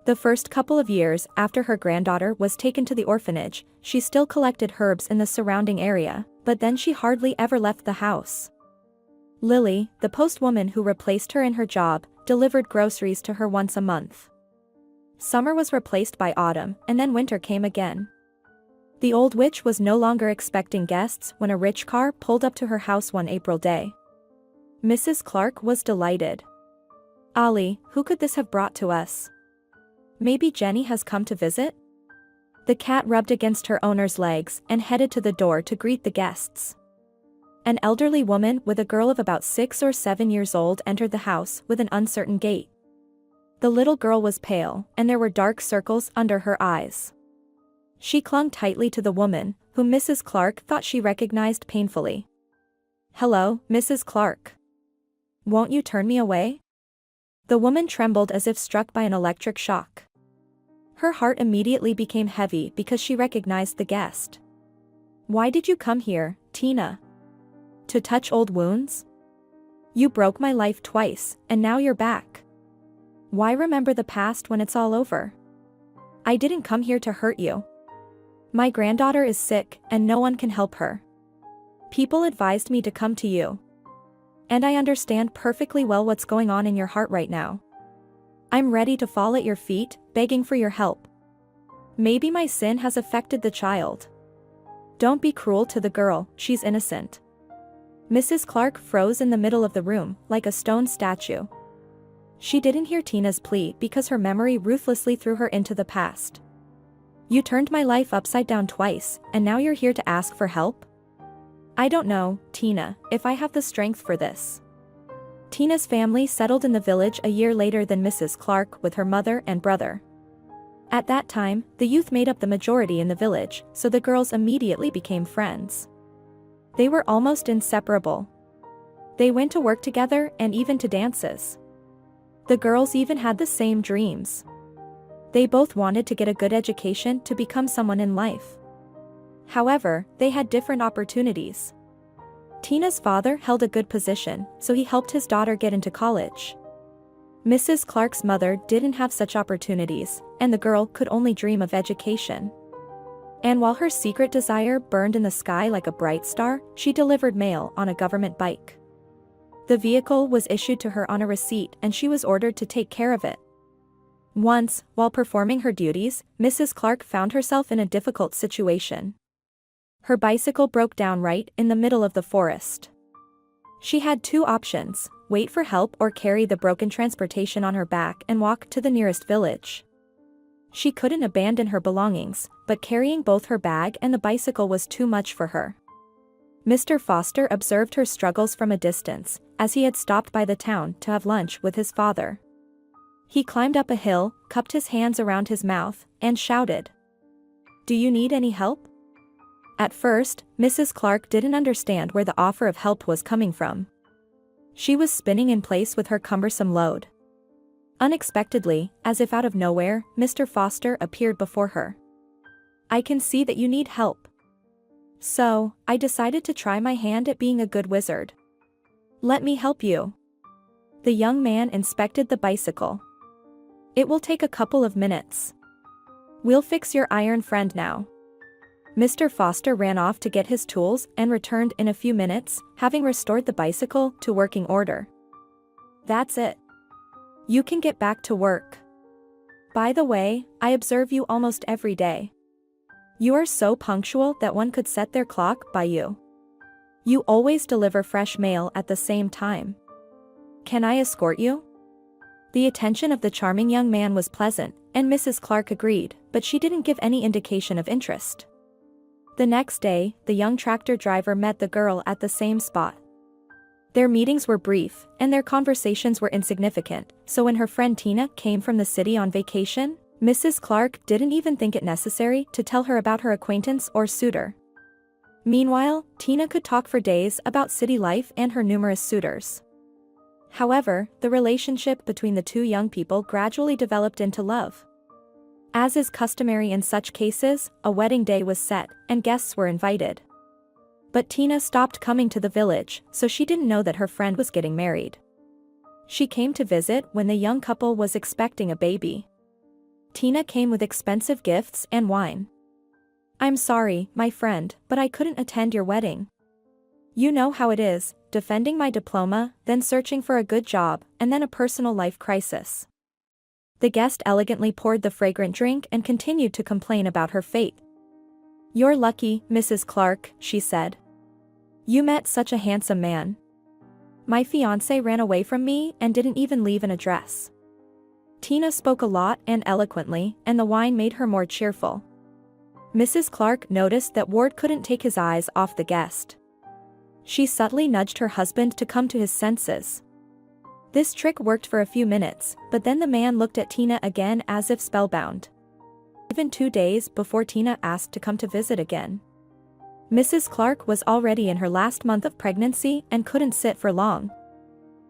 The first couple of years after her granddaughter was taken to the orphanage, she still collected herbs in the surrounding area, but then she hardly ever left the house. Lily, the postwoman who replaced her in her job, delivered groceries to her once a month. Summer was replaced by autumn, and then winter came again. The old witch was no longer expecting guests when a rich car pulled up to her house one April day. Mrs. Clark was delighted. "Ollie, who could this have brought to us? Maybe Jenny has come to visit?" The cat rubbed against her owner's legs and headed to the door to greet the guests. An elderly woman with a girl of about 6 or 7 years old entered the house with an uncertain gait. The little girl was pale, and there were dark circles under her eyes. She clung tightly to the woman, whom Mrs. Clark thought she recognized painfully. "Hello, Mrs. Clark. Won't you turn me away?" The woman trembled as if struck by an electric shock. Her heart immediately became heavy because she recognized the guest. "Why did you come here, Tina? To touch old wounds? You broke my life twice, and now you're back. Why remember the past when it's all over? I didn't come here to hurt you. My granddaughter is sick, and no one can help her. People advised me to come to you. And I understand perfectly well what's going on in your heart right now. I'm ready to fall at your feet, begging for your help. Maybe my sin has affected the child. Don't be cruel to the girl, she's innocent." Mrs. Clark froze in the middle of the room, like a stone statue. She didn't hear Tina's plea because her memory ruthlessly threw her into the past. "You turned my life upside down twice, and now you're here to ask for help? I don't know, Tina, if I have the strength for this." Tina's family settled in the village a year later than Mrs. Clark with her mother and brother. At that time, the youth made up the majority in the village, so the girls immediately became friends. They were almost inseparable. They went to work together and even to dances. The girls even had the same dreams. They both wanted to get a good education to become someone in life. However, they had different opportunities. Tina's father held a good position, so he helped his daughter get into college. Mrs. Clark's mother didn't have such opportunities, and the girl could only dream of education. And while her secret desire burned in the sky like a bright star, she delivered mail on a government bike. The vehicle was issued to her on a receipt, and she was ordered to take care of it. Once, while performing her duties, Mrs. Clark found herself in a difficult situation. Her bicycle broke down right in the middle of the forest. She had two options: wait for help or carry the broken transportation on her back and walk to the nearest village. She couldn't abandon her belongings, but carrying both her bag and the bicycle was too much for her. Mr. Foster observed her struggles from a distance, as he had stopped by the town to have lunch with his father. He climbed up a hill, cupped his hands around his mouth, and shouted, "Do you need any help?" At first, Mrs. Clark didn't understand where the offer of help was coming from. She was spinning in place with her cumbersome load. Unexpectedly, as if out of nowhere, Mr. Foster appeared before her. "I can see that you need help. So, I decided to try my hand at being a good wizard. Let me help you." The young man inspected the bicycle. "It will take a couple of minutes. We'll fix your iron friend now." Mr. Foster ran off to get his tools and returned in a few minutes, having restored the bicycle to working order. "That's it. You can get back to work. By the way, I observe you almost every day. You are so punctual that one could set their clock by you. You always deliver fresh mail at the same time. Can I escort you?" The attention of the charming young man was pleasant, and Mrs. Clark agreed, but she didn't give any indication of interest. The next day, the young tractor driver met the girl at the same spot. Their meetings were brief, and their conversations were insignificant, so when her friend Tina came from the city on vacation, Mrs. Clark didn't even think it necessary to tell her about her acquaintance or suitor. Meanwhile, Tina could talk for days about city life and her numerous suitors. However, the relationship between the two young people gradually developed into love. As is customary in such cases, a wedding day was set, and guests were invited. But Tina stopped coming to the village, so she didn't know that her friend was getting married. She came to visit when the young couple was expecting a baby. Tina came with expensive gifts and wine. "I'm sorry, my friend, but I couldn't attend your wedding. You know how it is, defending my diploma, then searching for a good job, and then a personal life crisis." The guest elegantly poured the fragrant drink and continued to complain about her fate. "You're lucky, Mrs. Clark," she said. "You met such a handsome man. My fiancé ran away from me and didn't even leave an address." Tina spoke a lot and eloquently, and the wine made her more cheerful. Mrs. Clark noticed that Ward couldn't take his eyes off the guest. She subtly nudged her husband to come to his senses. This trick worked for a few minutes, but then the man looked at Tina again as if spellbound. Even 2 days before Tina asked to come to visit again. Mrs. Clark was already in her last month of pregnancy and couldn't sit for long.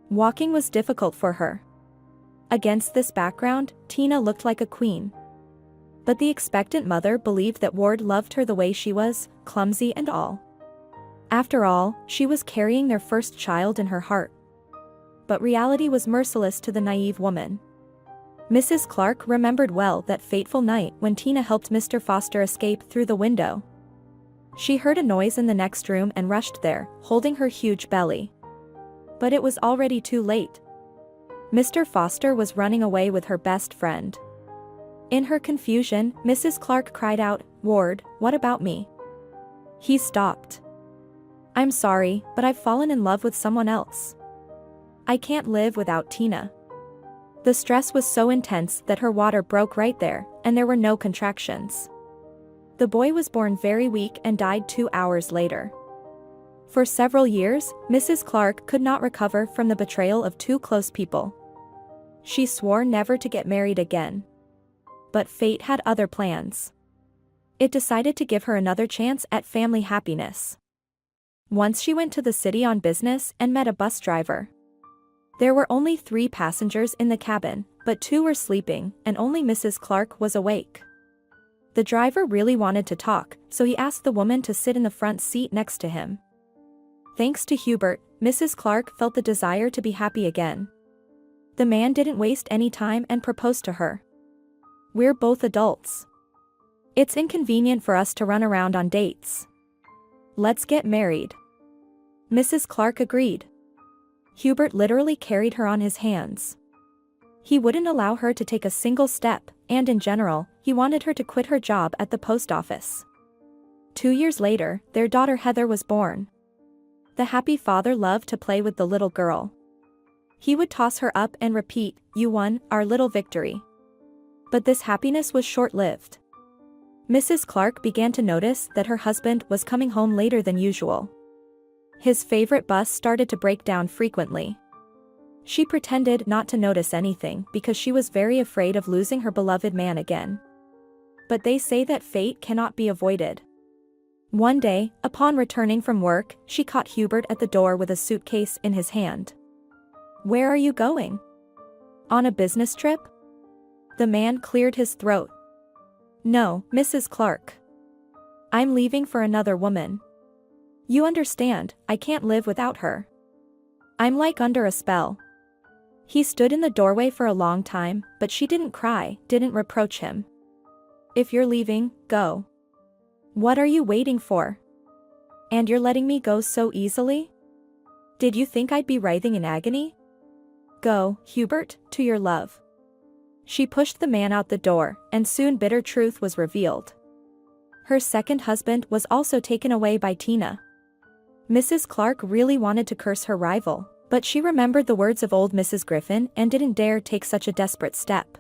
Walking was difficult for her. Against this background, Tina looked like a queen. But the expectant mother believed that Ward loved her the way she was, clumsy and all. After all, she was carrying their first child in her heart. But reality was merciless to the naive woman. Mrs. Clark remembered well that fateful night when Tina helped Mr. Foster escape through the window. She heard a noise in the next room and rushed there, holding her huge belly. But it was already too late. Mr. Foster was running away with her best friend. In her confusion, Mrs. Clark cried out, "Ward, what about me?" He stopped. "I'm sorry, but I've fallen in love with someone else. I can't live without Tina." The stress was so intense that her water broke right there, and there were no contractions. The boy was born very weak and died 2 hours later. For several years, Mrs. Clark could not recover from the betrayal of two close people. She swore never to get married again. But fate had other plans. It decided to give her another chance at family happiness. Once she went to the city on business and met a bus driver. There were only 3 passengers in the cabin, but 2 were sleeping, and only Mrs. Clark was awake. The driver really wanted to talk, so he asked the woman to sit in the front seat next to him. Thanks to Hubert, Mrs. Clark felt the desire to be happy again. The man didn't waste any time and proposed to her. "We're both adults. It's inconvenient for us to run around on dates. Let's get married." Mrs. Clark agreed. Hubert literally carried her on his hands. He wouldn't allow her to take a single step, and in general, he wanted her to quit her job at the post office. 2 years later, their daughter Heather was born. The happy father loved to play with the little girl. He would toss her up and repeat, "You won, our little victory." But this happiness was short-lived. Mrs. Clark began to notice that her husband was coming home later than usual. His favorite bus started to break down frequently. She pretended not to notice anything because she was very afraid of losing her beloved man again. But they say that fate cannot be avoided. One day, upon returning from work, she caught Hubert at the door with a suitcase in his hand. "Where are you going?" "On a business trip?" The man cleared his throat. "No, Mrs. Clark. I'm leaving for another woman. You understand, I can't live without her. I'm like under a spell." He stood in the doorway for a long time, but she didn't cry, didn't reproach him. "If you're leaving, go. What are you waiting for? And you're letting me go so easily? Did you think I'd be writhing in agony? Go, Hubert, to your love." She pushed the man out the door, and soon bitter truth was revealed. Her second husband was also taken away by Tina. Mrs. Clark really wanted to curse her rival, but she remembered the words of old Mrs. Griffin and didn't dare take such a desperate step.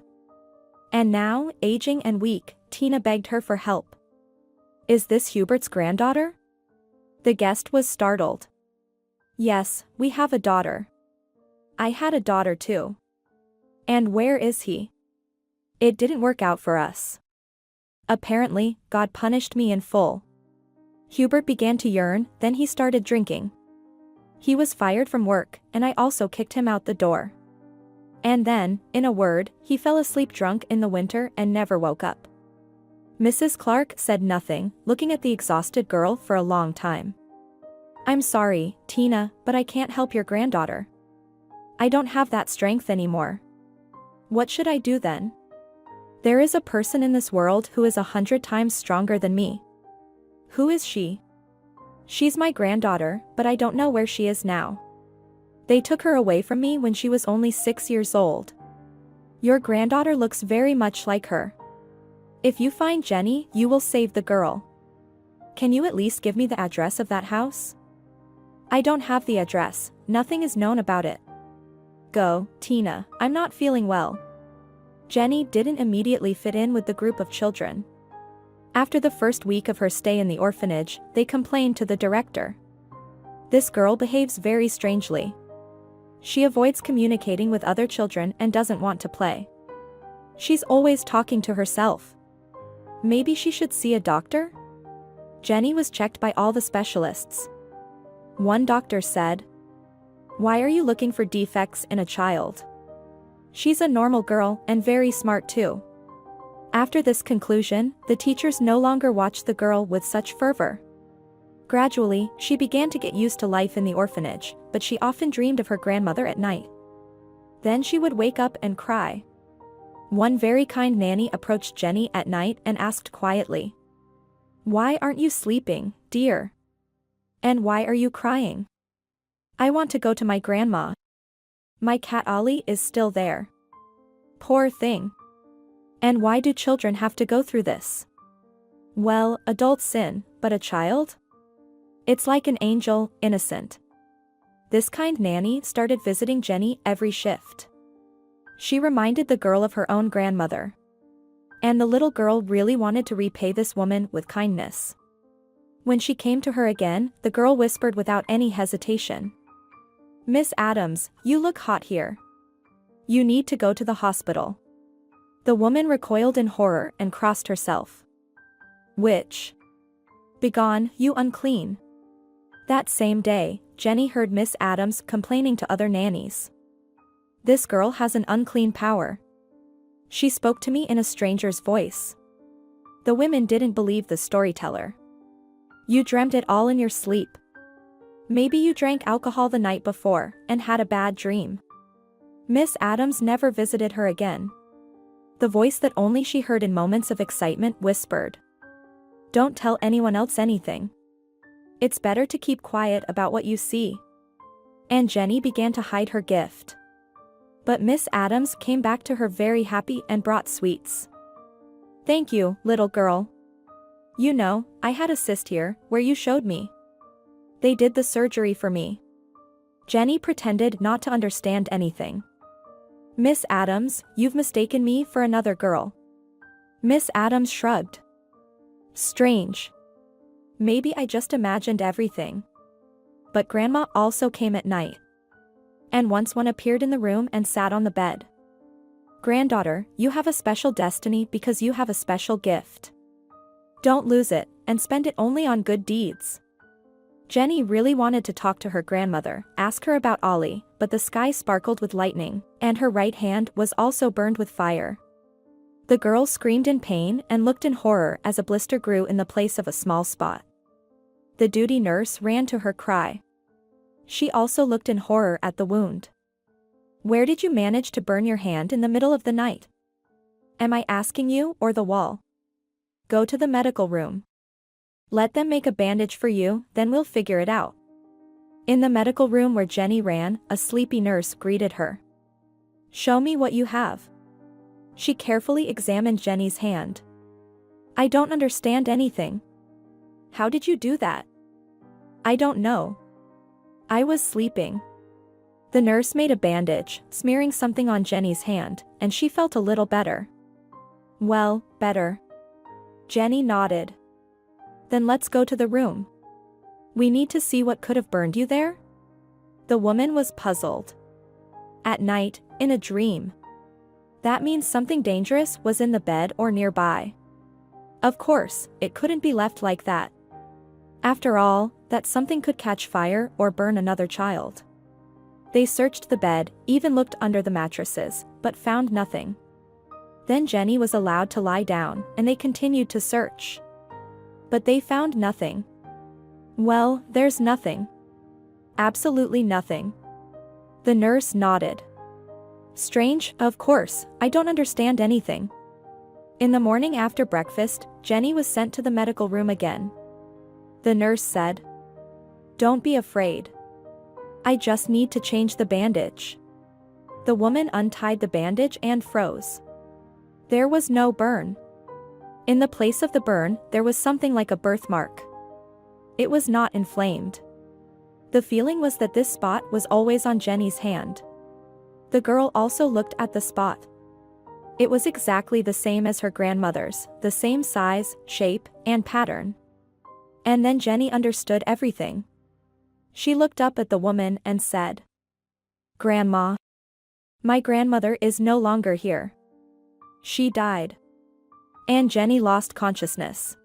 And now, aging and weak, Tina begged her for help. "Is this Hubert's granddaughter?" The guest was startled. "Yes, we have a daughter. I had a daughter too." "And where is he?" "It didn't work out for us. Apparently, God punished me in full." Hubert began to yearn, then he started drinking. He was fired from work, and I also kicked him out the door. And then, in a word, he fell asleep drunk in the winter and never woke up. Mrs. Clark said nothing, looking at the exhausted girl for a long time. I'm sorry, Tina, but I can't help your granddaughter. I don't have that strength anymore. What should I do then? There is a person in this world who is 100 times stronger than me. Who is she? She's my granddaughter, but I don't know where she is now. They took her away from me when she was only 6 years old. Your granddaughter looks very much like her. If you find Jenny, you will save the girl. Can you at least give me the address of that house? I don't have the address, nothing is known about it. Go, Tina, I'm not feeling well. Jenny didn't immediately fit in with the group of children. After the first week of her stay in the orphanage, they complained to the director. This girl behaves very strangely. She avoids communicating with other children and doesn't want to play. She's always talking to herself. Maybe she should see a doctor? Jenny was checked by all the specialists. One doctor said, "Why are you looking for defects in a child? She's a normal girl and very smart too." After this conclusion, the teachers no longer watched the girl with such fervor. Gradually, she began to get used to life in the orphanage, but she often dreamed of her grandmother at night. Then she would wake up and cry. One very kind nanny approached Jenny at night and asked quietly, "Why aren't you sleeping, dear? And why are you crying?" "I want to go to my grandma. My cat Ollie is still there." Poor thing. And why do children have to go through this? Well, adults sin, but a child? It's like an angel, innocent. This kind nanny started visiting Jenny every shift. She reminded the girl of her own grandmother. And the little girl really wanted to repay this woman with kindness. When she came to her again, the girl whispered without any hesitation, "Miss Adams, you look hot here. You need to go to the hospital." The woman recoiled in horror and crossed herself. "Witch! Begone, you unclean." That same day, Jenny heard Miss Adams complaining to other nannies. "This girl has an unclean power. She spoke to me in a stranger's voice." The women didn't believe the storyteller. "You dreamt it all in your sleep. Maybe you drank alcohol the night before and had a bad dream." Miss Adams never visited her again. The voice that only she heard in moments of excitement whispered, "Don't tell anyone else anything. It's better to keep quiet about what you see." And Jenny began to hide her gift. But Miss Adams came back to her very happy and brought sweets. "Thank you, little girl. You know, I had a cyst here, where you showed me. They did the surgery for me." Jenny pretended not to understand anything. "Miss Adams, you've mistaken me for another girl." Miss Adams shrugged. "Strange. Maybe I just imagined everything." But Grandma also came at night. And once one appeared in the room and sat on the bed. "Granddaughter, you have a special destiny because you have a special gift. Don't lose it, and spend it only on good deeds." Jenny really wanted to talk to her grandmother, ask her about Ollie, but the sky sparkled with lightning, and her right hand was also burned with fire. The girl screamed in pain and looked in horror as a blister grew in the place of a small spot. The duty nurse ran to her cry. She also looked in horror at the wound. "Where did you manage to burn your hand in the middle of the night? Am I asking you or the wall? Go to the medical room. Let them make a bandage for you, then we'll figure it out." In the medical room where Jenny ran, a sleepy nurse greeted her. "Show me what you have." She carefully examined Jenny's hand. "I don't understand anything." "How did you do that?" "I don't know. I was sleeping." The nurse made a bandage, smearing something on Jenny's hand, and she felt a little better. "Well, better." Jenny nodded. "Then let's go to the room. We need to see what could have burned you there." The woman was puzzled. "At night, in a dream. That means something dangerous was in the bed or nearby. Of course, it couldn't be left like that. After all, that something could catch fire or burn another child. They searched the bed, even looked under the mattresses, but found nothing. Then Jenny was allowed to lie down, and they continued to search. But they found nothing. Well, there's nothing. Absolutely nothing. The nurse nodded. Strange, of course, I don't understand anything. In the morning after breakfast, Jenny was sent to the medical room again. The nurse said, "Don't be afraid. I just need to change the bandage." The woman untied the bandage and froze. There was no burn. In the place of the burn, there was something like a birthmark. It was not inflamed. The feeling was that this spot was always on Jenny's hand. The girl also looked at the spot. It was exactly the same as her grandmother's, the same size, shape, and pattern. And then Jenny understood everything. She looked up at the woman and said, "Grandma, my grandmother is no longer here. She died." And Jenny lost consciousness.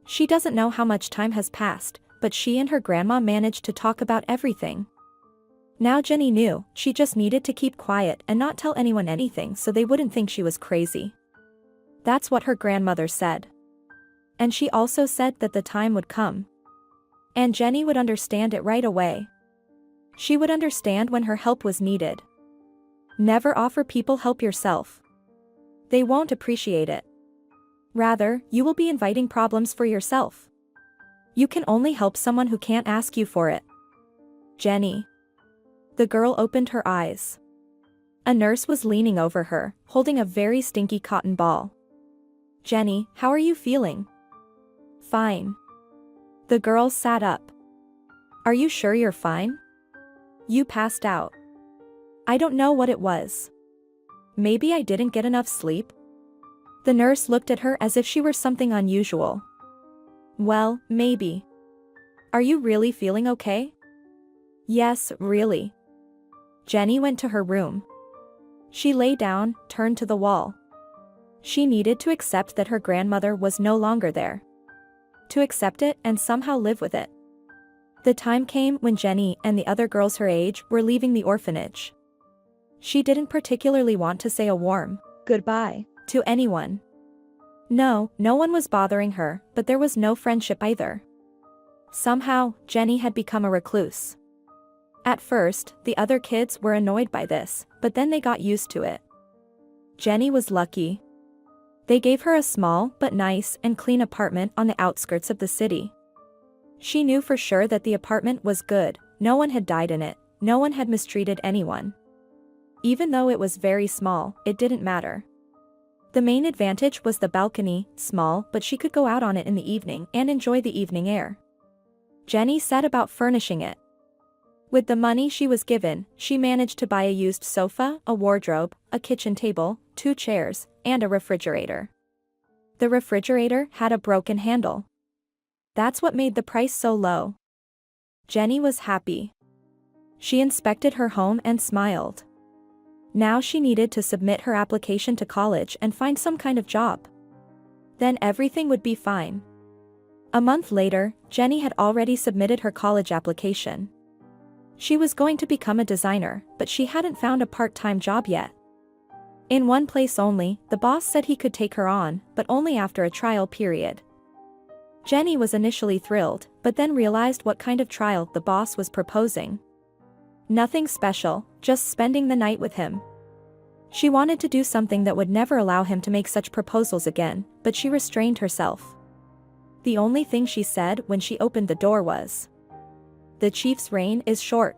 She doesn't know how much time has passed, but she and her grandma managed to talk about everything. Now Jenny knew, she just needed to keep quiet and not tell anyone anything so they wouldn't think she was crazy. That's what her grandmother said. And she also said that the time would come. And Jenny would understand it right away. She would understand when her help was needed. Never offer people help yourself. They won't appreciate it. Rather, you will be inviting problems for yourself. You can only help someone who can't ask you for it. Jenny. The girl opened her eyes. A nurse was leaning over her, holding a very stinky cotton ball. "Jenny, how are you feeling?" "Fine." The girl sat up. "Are you sure you're fine? You passed out." "I don't know what it was. Maybe I didn't get enough sleep." The nurse looked at her as if she were something unusual. "Well, maybe. Are you really feeling okay?" "Yes, really." Jenny went to her room. She lay down, turned to the wall. She needed to accept that her grandmother was no longer there. To accept it and somehow live with it. The time came when Jenny and the other girls her age were leaving the orphanage. She didn't particularly want to say a warm goodbye to anyone. No one was bothering her, but there was no friendship either. Somehow, Jenny had become a recluse. At first, the other kids were annoyed by this, but then they got used to it. Jenny was lucky. They gave her a small but nice and clean apartment on the outskirts of the city. She knew for sure that the apartment was good, no one had died in it, no one had mistreated anyone. Even though it was very small, it didn't matter. The main advantage was the balcony, small, but she could go out on it in the evening and enjoy the evening air. Jenny set about furnishing it. With the money she was given, she managed to buy a used sofa, a wardrobe, a kitchen table, 2 chairs, and a refrigerator. The refrigerator had a broken handle. That's what made the price so low. Jenny was happy. She inspected her home and smiled. Now she needed to submit her application to college and find some kind of job. Then everything would be fine. A month later, Jenny had already submitted her college application. She was going to become a designer, but she hadn't found a part-time job yet. In one place only, the boss said he could take her on, but only after a trial period. Jenny was initially thrilled, but then realized what kind of trial the boss was proposing. Nothing special, just spending the night with him. She wanted to do something that would never allow him to make such proposals again, but she restrained herself. The only thing she said when she opened the door was, "The chief's reign is short.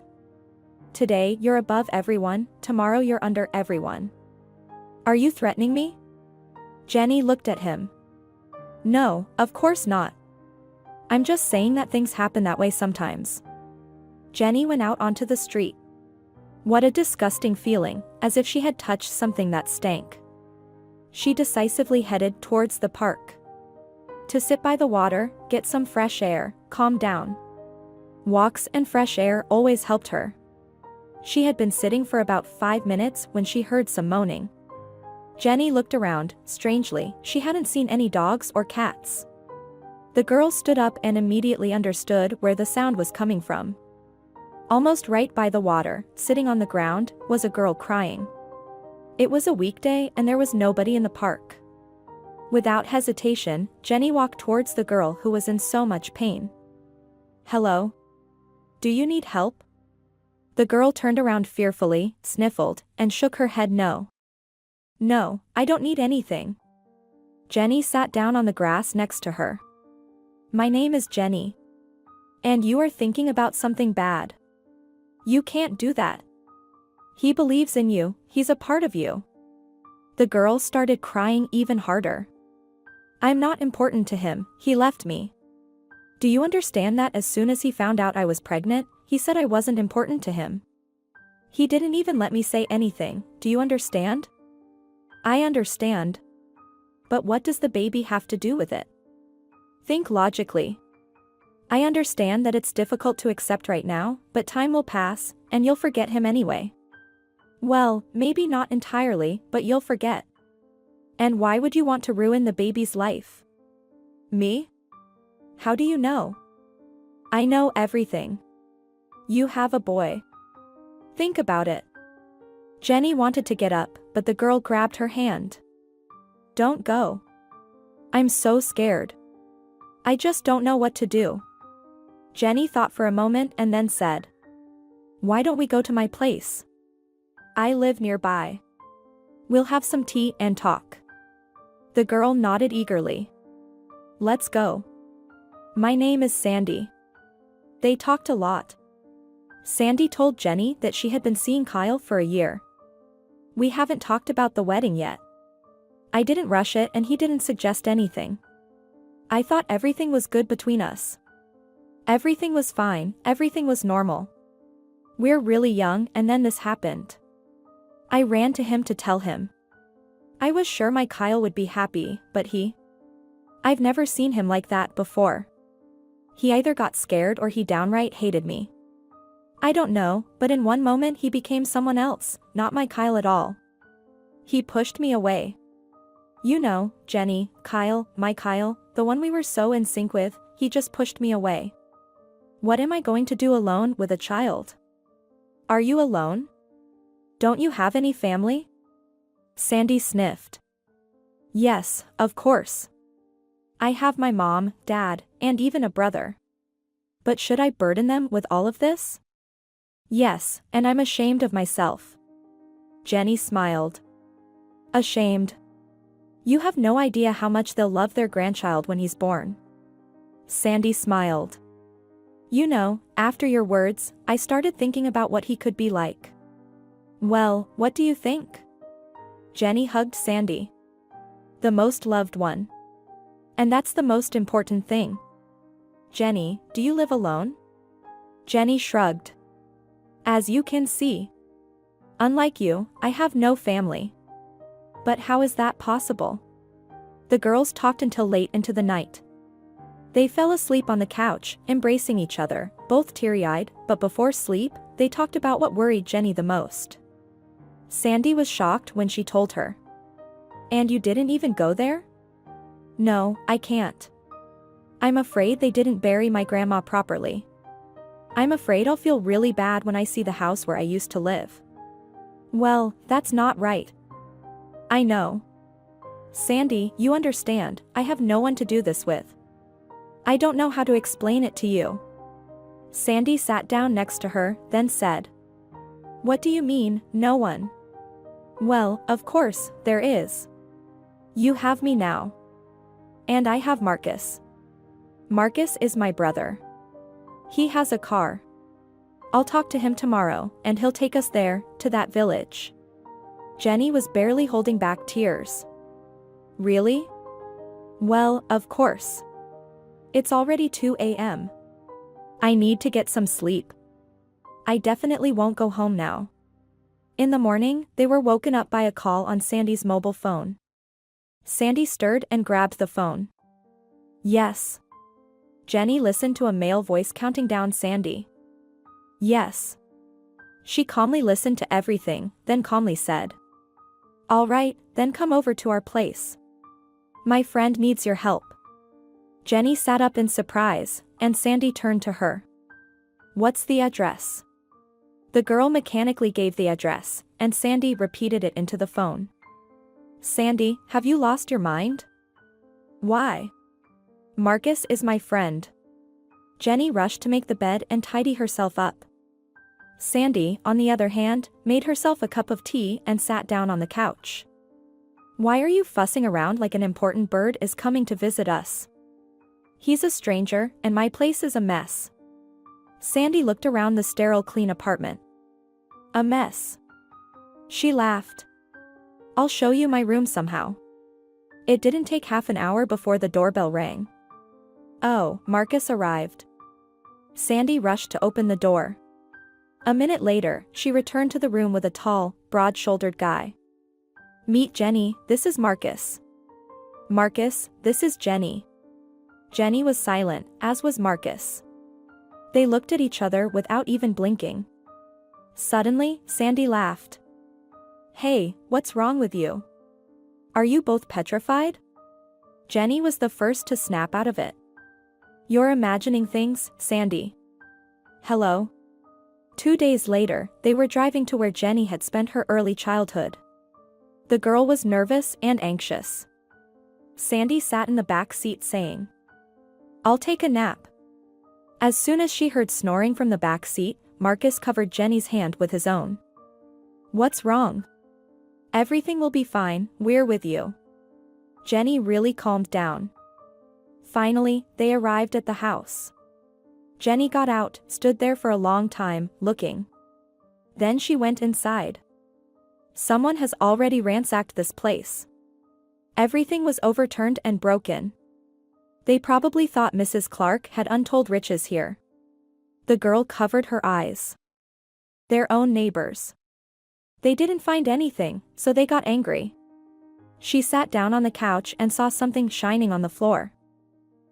Today you're above everyone, tomorrow you're under everyone. Are you threatening me?" Jenny looked at him. "No, of course not. I'm just saying that things happen that way sometimes." Jenny went out onto the street. What a disgusting feeling, as if she had touched something that stank. She decisively headed towards the park. To sit by the water, get some fresh air, calm down. Walks and fresh air always helped her. She had been sitting for about 5 minutes when she heard some moaning. Jenny looked around. Strangely, she hadn't seen any dogs or cats. The girl stood up and immediately understood where the sound was coming from. Almost right by the water, sitting on the ground, was a girl crying. It was a weekday and there was nobody in the park. Without hesitation, Jenny walked towards the girl who was in so much pain. "Hello? Do you need help?" The girl turned around fearfully, sniffled, and shook her head no. "No, I don't need anything." Jenny sat down on the grass next to her. "My name is Jenny. And you are thinking about something bad. You can't do that. He believes in you, he's a part of you." The girl started crying even harder. "I'm not important to him, he left me. Do you understand that as soon as he found out I was pregnant, he said I wasn't important to him? He didn't even let me say anything, do you understand?" "I understand. But what does the baby have to do with it? Think logically. I understand that it's difficult to accept right now, but time will pass, and you'll forget him anyway. Well, maybe not entirely, but you'll forget. And why would you want to ruin the baby's life?" "Me? How do you know?" "I know everything. You have a boy. Think about it." Jenny wanted to get up, but the girl grabbed her hand. "Don't go. I'm so scared. I just don't know what to do." Jenny thought for a moment and then said, "Why don't we go to my place? I live nearby. We'll have some tea and talk." The girl nodded eagerly. "Let's go. My name is Sandy." They talked a lot. Sandy told Jenny that she had been seeing Kyle for a year. "We haven't talked about the wedding yet. I didn't rush it and he didn't suggest anything. I thought everything was good between us. Everything was fine, everything was normal. We're really young and then this happened. I ran to him to tell him. I was sure my Kyle would be happy, but I've never seen him like that before. He either got scared or he downright hated me. I don't know, but in one moment he became someone else, not my Kyle at all. He pushed me away. You know, Jenny, Kyle, my Kyle, the one we were so in sync with, he just pushed me away. What am I going to do alone with a child?" "Are you alone? Don't you have any family?" Sandy sniffed. "Yes, of course. I have my mom, dad, and even a brother. But should I burden them with all of this?" "Yes, and I'm ashamed of myself." Jenny smiled. "Ashamed? You have no idea how much they'll love their grandchild when he's born." Sandy smiled. "You know, after your words, I started thinking about what he could be like." "Well, what do you think?" Jenny hugged Sandy. "The most loved one. And that's the most important thing." "Jenny, do you live alone?" Jenny shrugged. "As you can see. Unlike you, I have no family." "But how is that possible?" The girls talked until late into the night. They fell asleep on the couch, embracing each other, both teary-eyed, but before sleep, they talked about what worried Jenny the most. Sandy was shocked when she told her. "And you didn't even go there?" "No, I can't. I'm afraid they didn't bury my grandma properly. I'm afraid I'll feel really bad when I see the house where I used to live." "Well, that's not right." "I know. Sandy, you understand, I have no one to do this with. I don't know how to explain it to you." Sandy sat down next to her, then said, "What do you mean, no one?" "Well, of course, there is. You have me now. And I have Marcus. Marcus is my brother. He has a car. I'll talk to him tomorrow, and he'll take us there, to that village." Jenny was barely holding back tears. "Really?" "Well, of course. It's already 2 a.m. I need to get some sleep. I definitely won't go home now." In the morning, they were woken up by a call on Sandy's mobile phone. Sandy stirred and grabbed the phone. "Yes." Jenny listened to a male voice counting down Sandy. "Yes." She calmly listened to everything, then calmly said, "All right, then come over to our place. My friend needs your help." Jenny sat up in surprise, and Sandy turned to her. What's the address? The girl mechanically gave the address, and Sandy repeated it into the phone. Sandy, have you lost your mind? Why? Marcus is my friend. Jenny rushed to make the bed and tidy herself up. Sandy, on the other hand, made herself a cup of tea and sat down on the couch. Why are you fussing around like an important bird is coming to visit us? He's a stranger, and my place is a mess. Sandy looked around the sterile, clean apartment. A mess. She laughed. I'll show you my room somehow. It didn't take half an hour before the doorbell rang. Oh, Marcus arrived. Sandy rushed to open the door. A minute later, she returned to the room with a tall, broad-shouldered guy. Meet Jenny, this is Marcus. Marcus, this is Jenny. Jenny was silent, as was Marcus. They looked at each other without even blinking. Suddenly, Sandy laughed. Hey, what's wrong with you? Are you both petrified? Jenny was the first to snap out of it. You're imagining things, Sandy. Hello? 2 days later, they were driving to where Jenny had spent her early childhood. The girl was nervous and anxious. Sandy sat in the back seat saying, I'll take a nap. As soon as she heard snoring from the back seat, Marcus covered Jenny's hand with his own. What's wrong? Everything will be fine, we're with you. Jenny really calmed down. Finally, they arrived at the house. Jenny got out, stood there for a long time, looking. Then she went inside. Someone has already ransacked this place. Everything was overturned and broken. They probably thought Mrs. Clark had untold riches here. The girl covered her eyes. Their own neighbors. They didn't find anything, so they got angry. She sat down on the couch and saw something shining on the floor.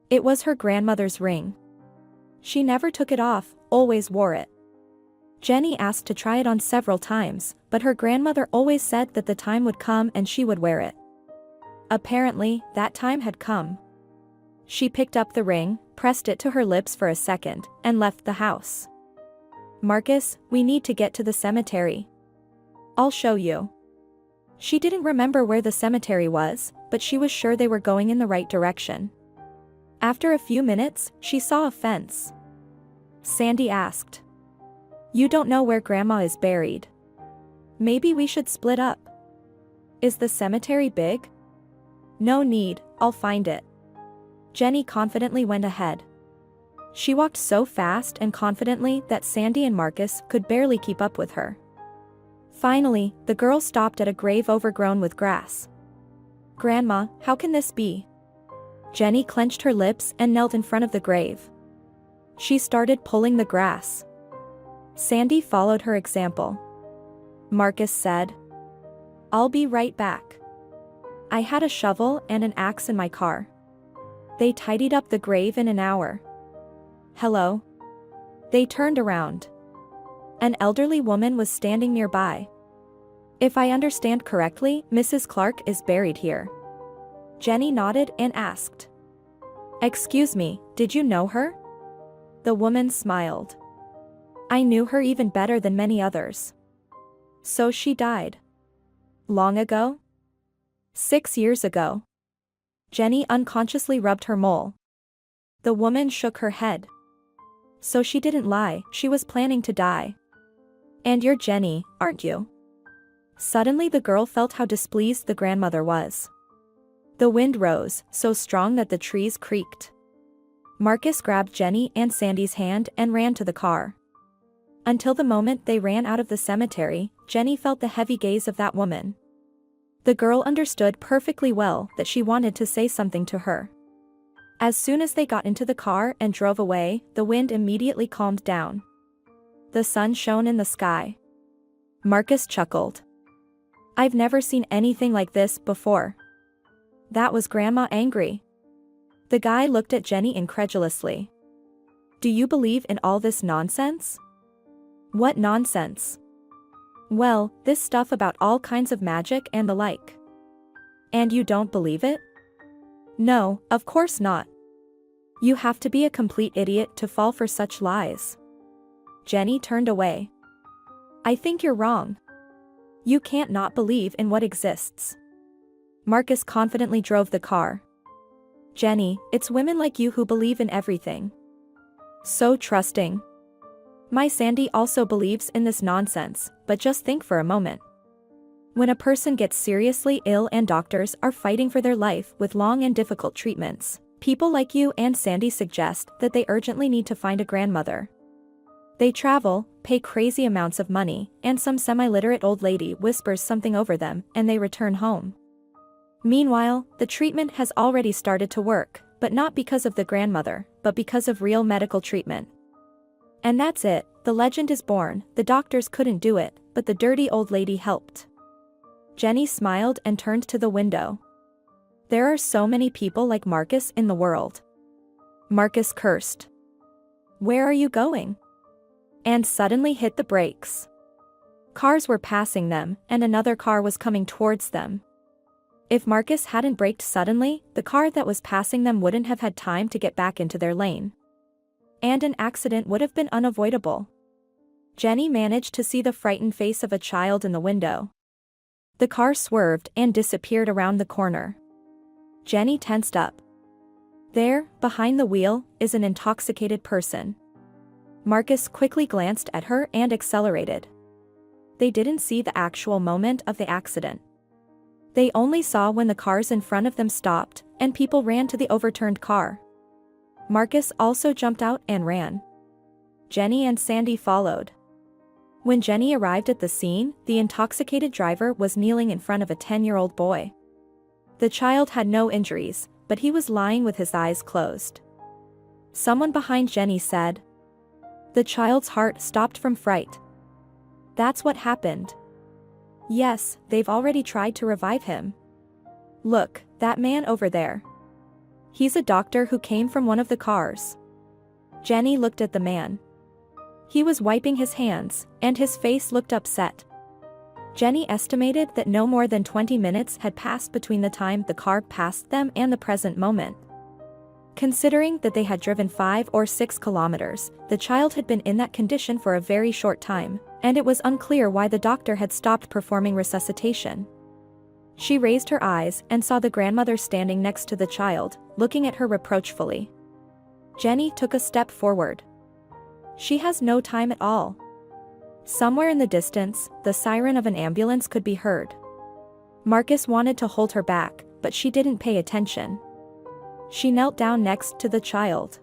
It was her grandmother's ring. She never took it off, always wore it. Jenny asked to try it on several times, but her grandmother always said that the time would come and she would wear it. Apparently, that time had come. She picked up the ring, pressed it to her lips for a second, and left the house. Marcus, we need to get to the cemetery. I'll show you. She didn't remember where the cemetery was, but she was sure they were going in the right direction. After a few minutes, she saw a fence. Sandy asked. You don't know where Grandma is buried. Maybe we should split up. Is the cemetery big? No need, I'll find it. Jenny confidently went ahead. She walked so fast and confidently that Sandy and Marcus could barely keep up with her. Finally, the girl stopped at a grave overgrown with grass. Grandma, how can this be? Jenny clenched her lips and knelt in front of the grave. She started pulling the grass. Sandy followed her example. Marcus said, I'll be right back. I had a shovel and an axe in my car. They tidied up the grave in an hour. Hello? They turned around. An elderly woman was standing nearby. If I understand correctly, Mrs. Clark is buried here. Jenny nodded and asked. Excuse me, did you know her? The woman smiled. I knew her even better than many others. So she died. Long ago? 6 years ago. Jenny unconsciously rubbed her mole. The woman shook her head. So she didn't lie, she was planning to die. And you're Jenny, aren't you? Suddenly the girl felt how displeased the grandmother was. The wind rose, so strong that the trees creaked. Marcus grabbed Jenny and Sandy's hand and ran to the car. Until the moment they ran out of the cemetery, Jenny felt the heavy gaze of that woman. The girl understood perfectly well that she wanted to say something to her. As soon as they got into the car and drove away, the wind immediately calmed down. The sun shone in the sky. Marcus chuckled. I've never seen anything like this before. That was Grandma angry. The guy looked at Jenny incredulously. Do you believe in all this nonsense? What nonsense? Well, this stuff about all kinds of magic and the like. And you don't believe it? No, of course not. You have to be a complete idiot to fall for such lies. Jenny turned away. I think you're wrong. You can't not believe in what exists. Marcus confidently drove the car. Jenny, it's women like you who believe in everything. So trusting. My Sandy also believes in this nonsense, but just think for a moment. When a person gets seriously ill and doctors are fighting for their life with long and difficult treatments, people like you and Sandy suggest that they urgently need to find a grandmother. They travel, pay crazy amounts of money, and some semi-literate old lady whispers something over them and they return home. Meanwhile, the treatment has already started to work, but not because of the grandmother, but because of real medical treatment. And that's it, the legend is born. The doctors couldn't do it, but the dirty old lady helped. Jenny smiled and turned to the window. There are so many people like Marcus in the world. Marcus cursed. Where are you going? And suddenly hit the brakes. Cars were passing them, and another car was coming towards them. If Marcus hadn't braked suddenly, the car that was passing them wouldn't have had time to get back into their lane. And an accident would have been unavoidable. Jenny managed to see the frightened face of a child in the window. The car swerved and disappeared around the corner. Jenny tensed up. There, behind the wheel, is an intoxicated person. Marcus quickly glanced at her and accelerated. They didn't see the actual moment of the accident. They only saw when the cars in front of them stopped, and people ran to the overturned car. Marcus also jumped out and ran. Jenny and Sandy followed. When Jenny arrived at the scene, the intoxicated driver was kneeling in front of a 10-year-old boy. The child had no injuries, but he was lying with his eyes closed. Someone behind Jenny said. The child's heart stopped from fright. That's what happened. Yes, they've already tried to revive him. Look, that man over there. He's a doctor who came from one of the cars. Jenny looked at the man. He was wiping his hands, and his face looked upset. Jenny estimated that no more than 20 minutes had passed between the time the car passed them and the present moment. Considering that they had driven 5 or 6 kilometers, the child had been in that condition for a very short time, and it was unclear why the doctor had stopped performing resuscitation. She raised her eyes and saw the grandmother standing next to the child, looking at her reproachfully. Jenny took a step forward. She has no time at all. Somewhere in the distance, the siren of an ambulance could be heard. Marcus wanted to hold her back, but she didn't pay attention. She knelt down next to the child.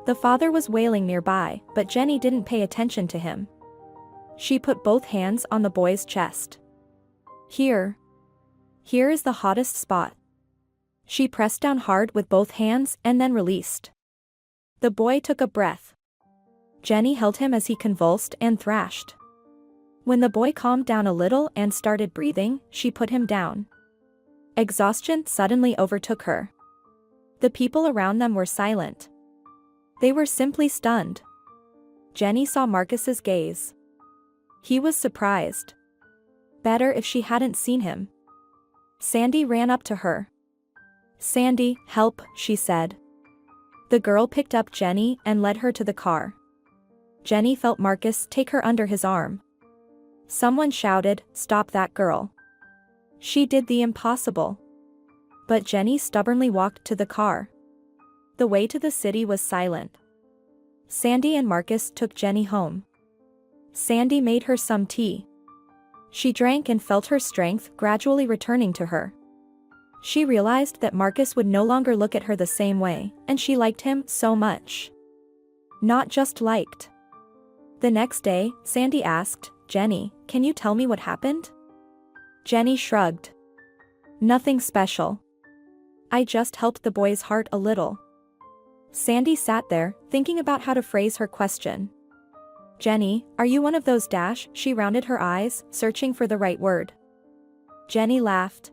The father was wailing nearby, but Jenny didn't pay attention to him. She put both hands on the boy's chest. Here is the hottest spot. She pressed down hard with both hands and then released. The boy took a breath. Jenny held him as he convulsed and thrashed. When the boy calmed down a little and started breathing, she put him down. Exhaustion suddenly overtook her. The people around them were silent. They were simply stunned. Jenny saw Marcus's gaze. He was surprised. Better if she hadn't seen him. Sandy ran up to her. Sandy, help, she said. The girl picked up Jenny and led her to the car. Jenny felt Marcus take her under his arm. Someone shouted, "Stop that girl." She did the impossible. But Jenny stubbornly walked to the car. The way to the city was silent. Sandy and Marcus took Jenny home. Sandy made her some tea. She drank and felt her strength gradually returning to her. She realized that Marcus would no longer look at her the same way, and she liked him so much. Not just liked. The next day, Sandy asked, Jenny, can you tell me what happened? Jenny shrugged. Nothing special. I just helped the boy's heart a little. Sandy sat there, thinking about how to phrase her question. Jenny, are you one of those dash? She rounded her eyes, searching for the right word. Jenny laughed.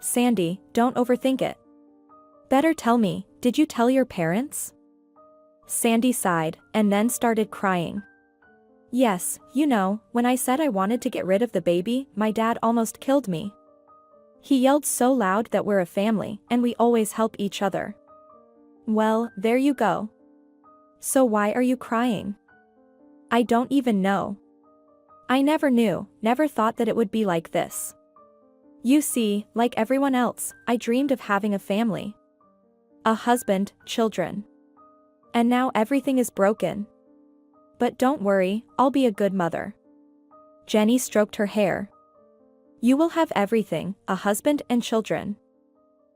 Sandy, don't overthink it. Better tell me, did you tell your parents? Sandy sighed, and then started crying. Yes, you know, when I said I wanted to get rid of the baby, my dad almost killed me. He yelled so loud that we're a family, and we always help each other. Well, there you go. So why are you crying? I don't even know. I never knew, never thought that it would be like this. You see, like everyone else, I dreamed of having a family. A husband, children. And now everything is broken. But don't worry, I'll be a good mother. Jenny stroked her hair. You will have everything, a husband and children.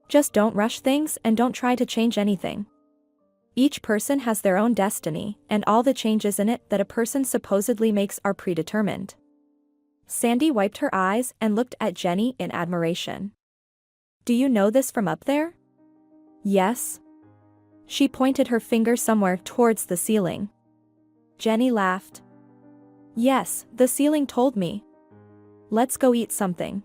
Just don't rush things and don't try to change anything. Each person has their own destiny, and all the changes in it that a person supposedly makes are predetermined. Sandy wiped her eyes and looked at Jenny in admiration. Do you know this from up there? Yes. She pointed her finger somewhere towards the ceiling. Jenny laughed. Yes, the ceiling told me. Let's go eat something.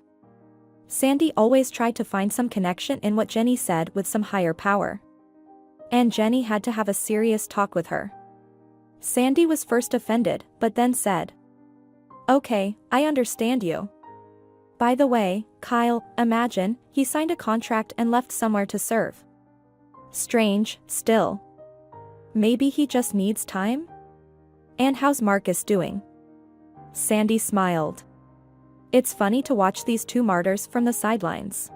Sandy always tried to find some connection in what Jenny said with some higher power. And Jenny had to have a serious talk with her. Sandy was first offended, but then said, Okay, I understand you. By the way, Kyle, imagine, he signed a contract and left somewhere to serve. Strange, still. Maybe he just needs time? And how's Marcus doing? Sandy smiled. It's funny to watch these two martyrs from the sidelines.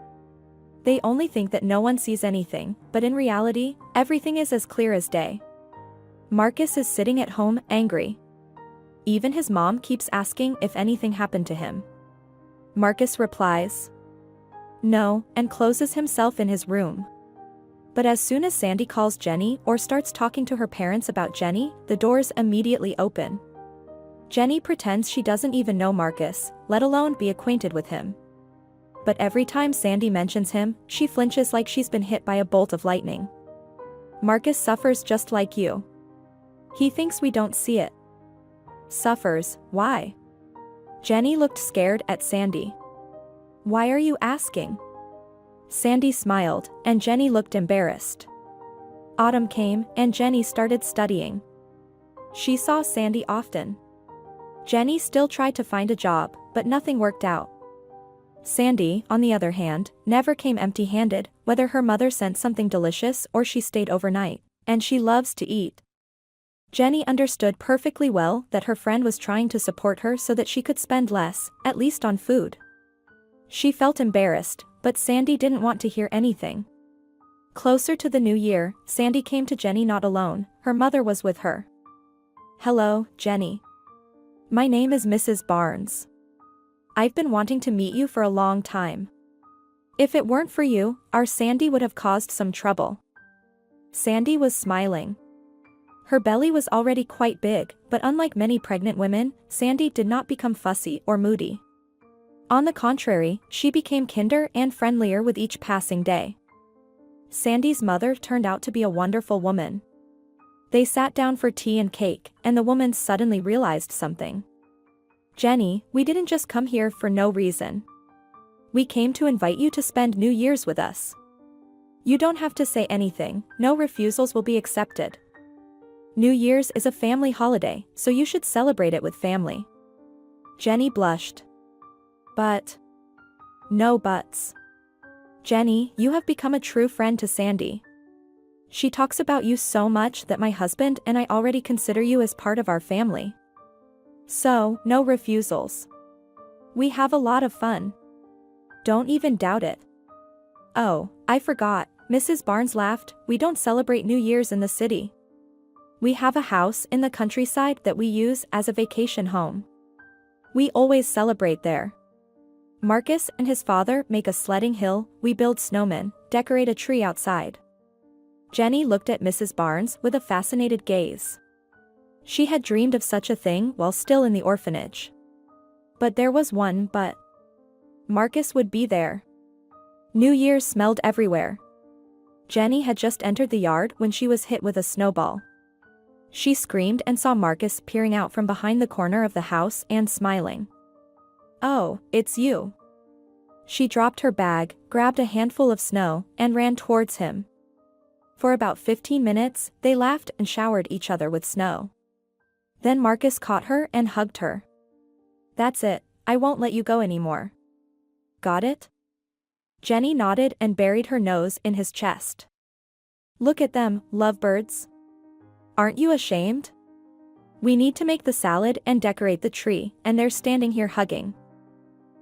They only think that no one sees anything, but in reality, everything is as clear as day. Marcus is sitting at home, angry. Even his mom keeps asking if anything happened to him. Marcus replies, No, and closes himself in his room. But as soon as Sandy calls Jenny or starts talking to her parents about Jenny, the doors immediately open. Jenny pretends she doesn't even know Marcus, let alone be acquainted with him. But every time Sandy mentions him, she flinches like she's been hit by a bolt of lightning. Marcus suffers just like you. He thinks we don't see it. Suffers, why? Jenny looked scared at Sandy. Why are you asking? Sandy smiled, and Jenny looked embarrassed. Autumn came, and Jenny started studying. She saw Sandy often. Jenny still tried to find a job, but nothing worked out. Sandy, on the other hand, never came empty-handed, whether her mother sent something delicious or she stayed overnight, and she loves to eat. Jenny understood perfectly well that her friend was trying to support her so that she could spend less, at least on food. She felt embarrassed, but Sandy didn't want to hear anything. Closer to the new year, Sandy came to Jenny not alone, her mother was with her. Hello, Jenny. My name is Mrs. Barnes. I've been wanting to meet you for a long time. If it weren't for you, our Sandy would have caused some trouble. Sandy was smiling. Her belly was already quite big, but unlike many pregnant women, Sandy did not become fussy or moody. On the contrary, she became kinder and friendlier with each passing day. Sandy's mother turned out to be a wonderful woman. They sat down for tea and cake, and the woman suddenly realized something. Jenny, we didn't just come here for no reason. We came to invite you to spend New Year's with us. You don't have to say anything, no refusals will be accepted. New Year's is a family holiday, so you should celebrate it with family. Jenny blushed. But. No buts. Jenny, you have become a true friend to Sandy. She talks about you so much that my husband and I already consider you as part of our family. So, no refusals. We have a lot of fun. Don't even doubt it. Oh, I forgot, Mrs. Barnes laughed, we don't celebrate New Year's in the city. We have a house in the countryside that we use as a vacation home. We always celebrate there. Marcus and his father make a sledding hill, we build snowmen, decorate a tree outside. Jenny looked at Mrs. Barnes with a fascinated gaze. She had dreamed of such a thing while still in the orphanage. But there was one but. Marcus would be there. New Year's smelled everywhere. Jenny had just entered the yard when she was hit with a snowball. She screamed and saw Marcus peering out from behind the corner of the house and smiling. Oh, it's you. She dropped her bag, grabbed a handful of snow, and ran towards him. For about 15 minutes, they laughed and showered each other with snow. Then Marcus caught her and hugged her. That's it, I won't let you go anymore. Got it? Jenny nodded and buried her nose in his chest. Look at them, lovebirds. Aren't you ashamed? We need to make the salad and decorate the tree, and they're standing here hugging.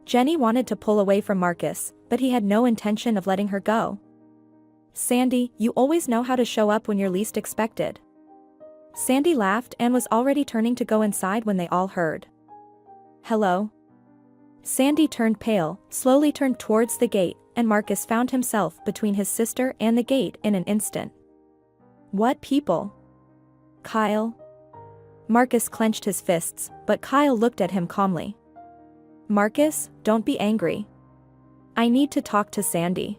Jenny wanted to pull away from Marcus, but he had no intention of letting her go. Sandy, you always know how to show up when you're least expected. Sandy laughed and was already turning to go inside when they all heard. Hello? Sandy turned pale, slowly turned towards the gate, and Marcus found himself between his sister and the gate in an instant. What people? Kyle? Marcus clenched his fists, but Kyle looked at him calmly. Marcus, don't be angry. I need to talk to Sandy.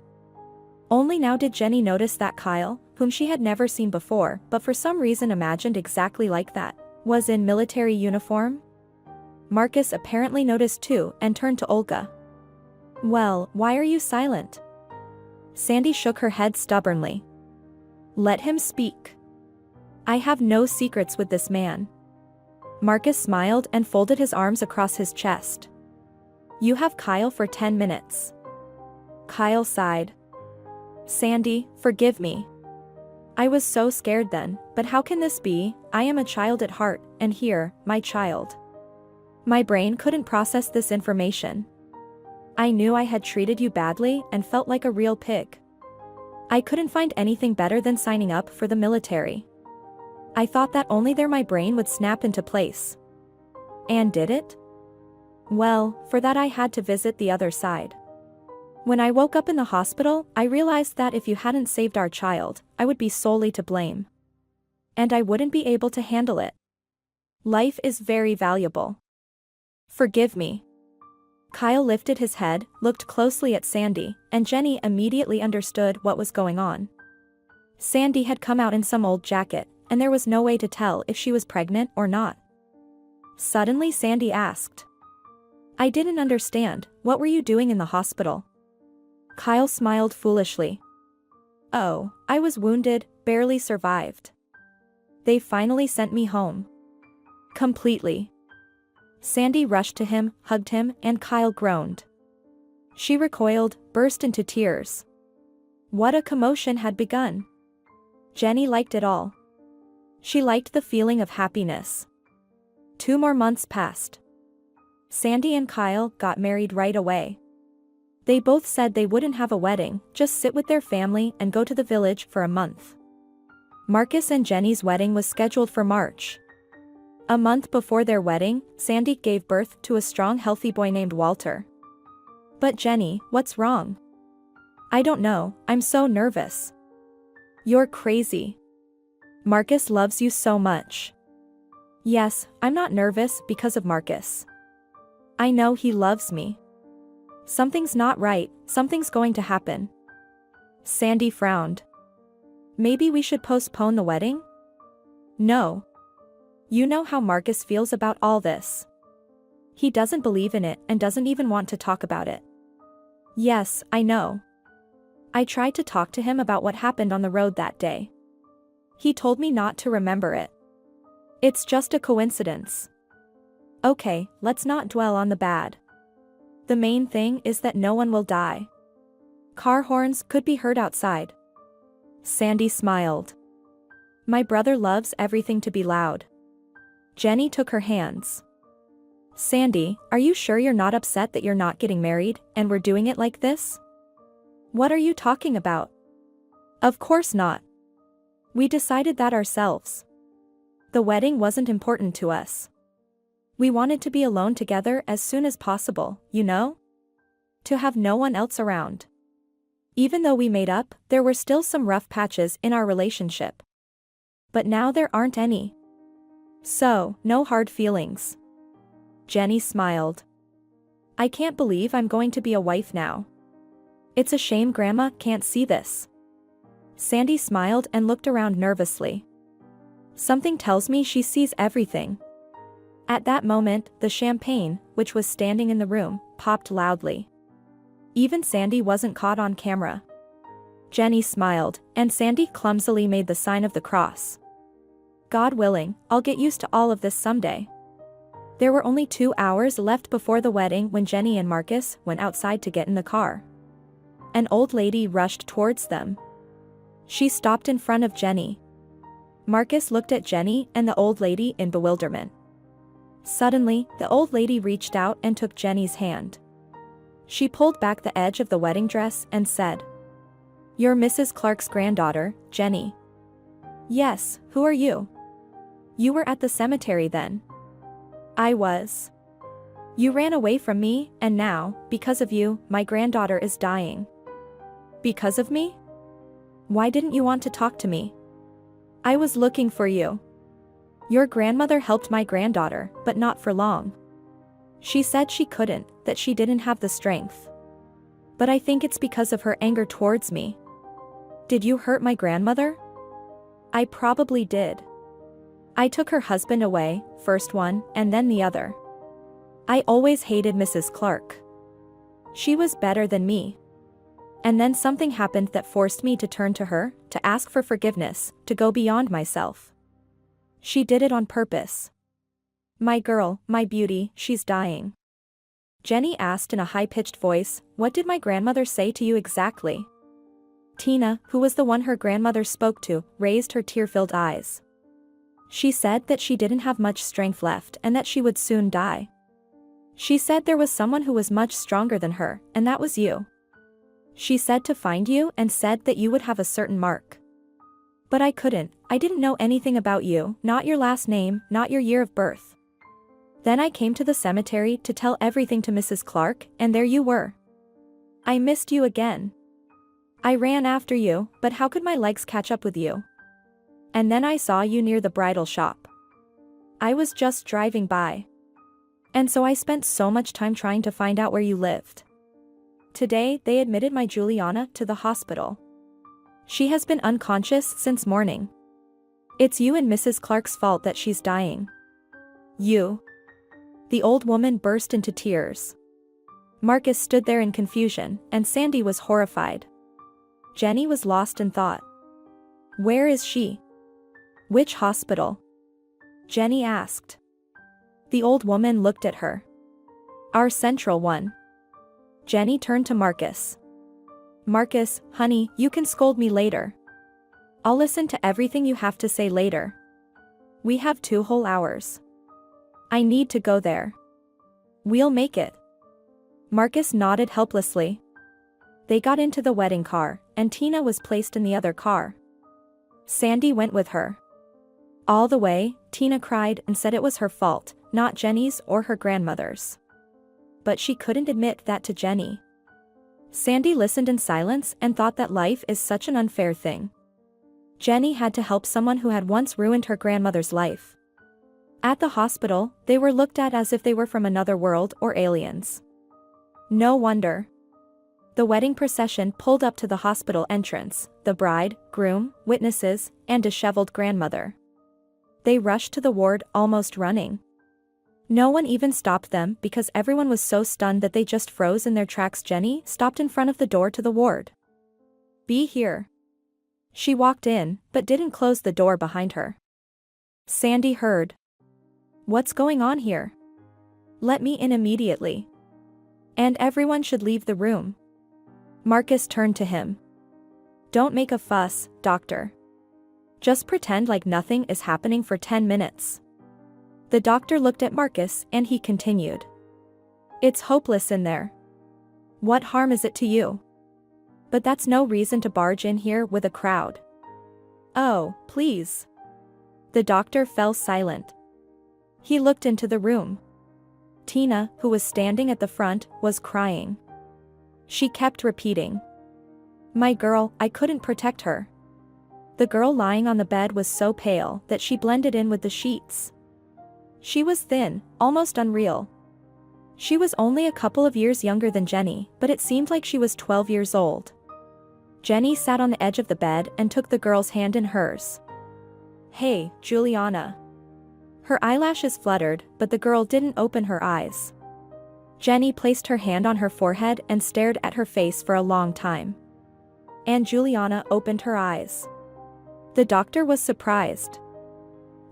Only now did Jenny notice that Kyle, whom she had never seen before but for some reason imagined exactly like that, was in military uniform. Marcus apparently noticed too and turned to Olga. Well, why are you silent? Sandy shook her head stubbornly. Let him speak. I have no secrets with this man. Marcus smiled and folded his arms across his chest. You have Kyle for 10 minutes. Kyle sighed. Sandy, forgive me. I was so scared then, but how can this be? I am a child at heart, and here, my child. My brain couldn't process this information. I knew I had treated you badly and felt like a real pig. I couldn't find anything better than signing up for the military. I thought that only there my brain would snap into place. And did it? Well, for that I had to visit the other side. When I woke up in the hospital, I realized that if you hadn't saved our child, I would be solely to blame. And I wouldn't be able to handle it. Life is very valuable. Forgive me. Kyle lifted his head, looked closely at Sandy, and Jenny immediately understood what was going on. Sandy had come out in some old jacket, and there was no way to tell if she was pregnant or not. Suddenly Sandy asked. I didn't understand, what were you doing in the hospital? Kyle smiled foolishly. Oh, I was wounded, barely survived. They finally sent me home. Completely. Sandy rushed to him, hugged him, and Kyle groaned. She recoiled, burst into tears. What a commotion had begun. Jenny liked it all. She liked the feeling of happiness. 2 more months passed. Sandy and Kyle got married right away. They both said they wouldn't have a wedding, just sit with their family and go to the village for a month. Marcus and Jenny's wedding was scheduled for March. A month before their wedding, Sandy gave birth to a strong healthy boy named Walter. But Jenny, what's wrong? I don't know, I'm so nervous. You're crazy. Marcus loves you so much. Yes, I'm not nervous because of Marcus. I know he loves me. Something's not right, something's going to happen. Sandy frowned. Maybe we should postpone the wedding? No. You know how Marcus feels about all this. He doesn't believe in it and doesn't even want to talk about it. Yes, I know. I tried to talk to him about what happened on the road that day. He told me not to remember it. It's just a coincidence. Okay, let's not dwell on the bad. The main thing is that no one will die. Car horns could be heard outside. Sandy smiled. My brother loves everything to be loud. Jenny took her hands. Sandy, are you sure you're not upset that you're not getting married, and we're doing it like this? What are you talking about? Of course not. We decided that ourselves. The wedding wasn't important to us. We wanted to be alone together as soon as possible, you know? To have no one else around. Even though we made up, there were still some rough patches in our relationship. But now there aren't any. So, no hard feelings. Jenny smiled. I can't believe I'm going to be a wife now. It's a shame Grandma can't see this. Sandy smiled and looked around nervously. Something tells me she sees everything. At that moment, the champagne, which was standing in the room, popped loudly. Even Sandy wasn't caught on camera. Jenny smiled, and Sandy clumsily made the sign of the cross. God willing, I'll get used to all of this someday. There were only 2 hours left before the wedding when Jenny and Marcus went outside to get in the car. An old lady rushed towards them. She stopped in front of Jenny. Marcus looked at Jenny and the old lady in bewilderment. Suddenly, the old lady reached out and took Jenny's hand. She pulled back the edge of the wedding dress and said, "You're Mrs. Clark's granddaughter, Jenny." "Yes, who are you?" "You were at the cemetery then." "I was." "You ran away from me, and now, because of you, my granddaughter is dying." "Because of me? Why didn't you want to talk to me?" "I was looking for you. Your grandmother helped my granddaughter, but not for long. She said she couldn't, that she didn't have the strength. But I think it's because of her anger towards me." "Did you hurt my grandmother?" "I probably did. I took her husband away, first one, and then the other. I always hated Mrs. Clark. She was better than me. And then something happened that forced me to turn to her, to ask for forgiveness, to go beyond myself. She did it on purpose. My girl, my beauty, she's dying." Jenny asked in a high-pitched voice, "What did my grandmother say to you exactly?" Tina, who was the one her grandmother spoke to, raised her tear-filled eyes. "She said that she didn't have much strength left and that she would soon die. She said there was someone who was much stronger than her, and that was you. She said to find you and said that you would have a certain mark. But I couldn't, I didn't know anything about you, not your last name, not your year of birth. Then I came to the cemetery to tell everything to Mrs. Clark, and there you were. I missed you again. I ran after you, but how could my legs catch up with you? And then I saw you near the bridal shop. I was just driving by. And so I spent so much time trying to find out where you lived. Today, they admitted my Juliana to the hospital. She has been unconscious since morning. It's you and Mrs. Clark's fault that she's dying. You." The old woman burst into tears. Marcus stood there in confusion, and Sandy was horrified. Jenny was lost in thought. "Where is she? Which hospital?" Jenny asked. The old woman looked at her. "Our central one." Jenny turned to Marcus. "Marcus, honey, you can scold me later. I'll listen to everything you have to say later. We have 2 whole hours. I need to go there." "We'll make it." Marcus nodded helplessly. They got into the wedding car, and Tina was placed in the other car. Sandy went with her. All the way, Tina cried and said it was her fault, not Jenny's or her grandmother's. But she couldn't admit that to Jenny. Sandy listened in silence and thought that life is such an unfair thing. Jenny had to help someone who had once ruined her grandmother's life. At the hospital, they were looked at as if they were from another world or aliens. No wonder. The wedding procession pulled up to the hospital entrance, the bride, groom, witnesses, and disheveled grandmother. They rushed to the ward almost running. No one even stopped them because everyone was so stunned that they just froze in their tracks. Jenny stopped in front of the door to the ward. "Be here." She walked in, but didn't close the door behind her. Sandy heard. "What's going on here? Let me in immediately. And everyone should leave the room." Marcus turned to him. "Don't make a fuss, doctor. Just pretend like nothing is happening for 10 minutes. The doctor looked at Marcus and he continued. "It's hopeless in there. What harm is it to you? But that's no reason to barge in here with a crowd." "Oh, please." The doctor fell silent. He looked into the room. Tina, who was standing at the front, was crying. She kept repeating, "My girl, I couldn't protect her." The girl lying on the bed was so pale that she blended in with the sheets. She was thin, almost unreal. She was only a couple of years younger than Jenny, but it seemed like she was 12 years old. Jenny sat on the edge of the bed and took the girl's hand in hers. "Hey, Juliana." Her eyelashes fluttered, but the girl didn't open her eyes. Jenny placed her hand on her forehead and stared at her face for a long time. And Juliana opened her eyes. The doctor was surprised.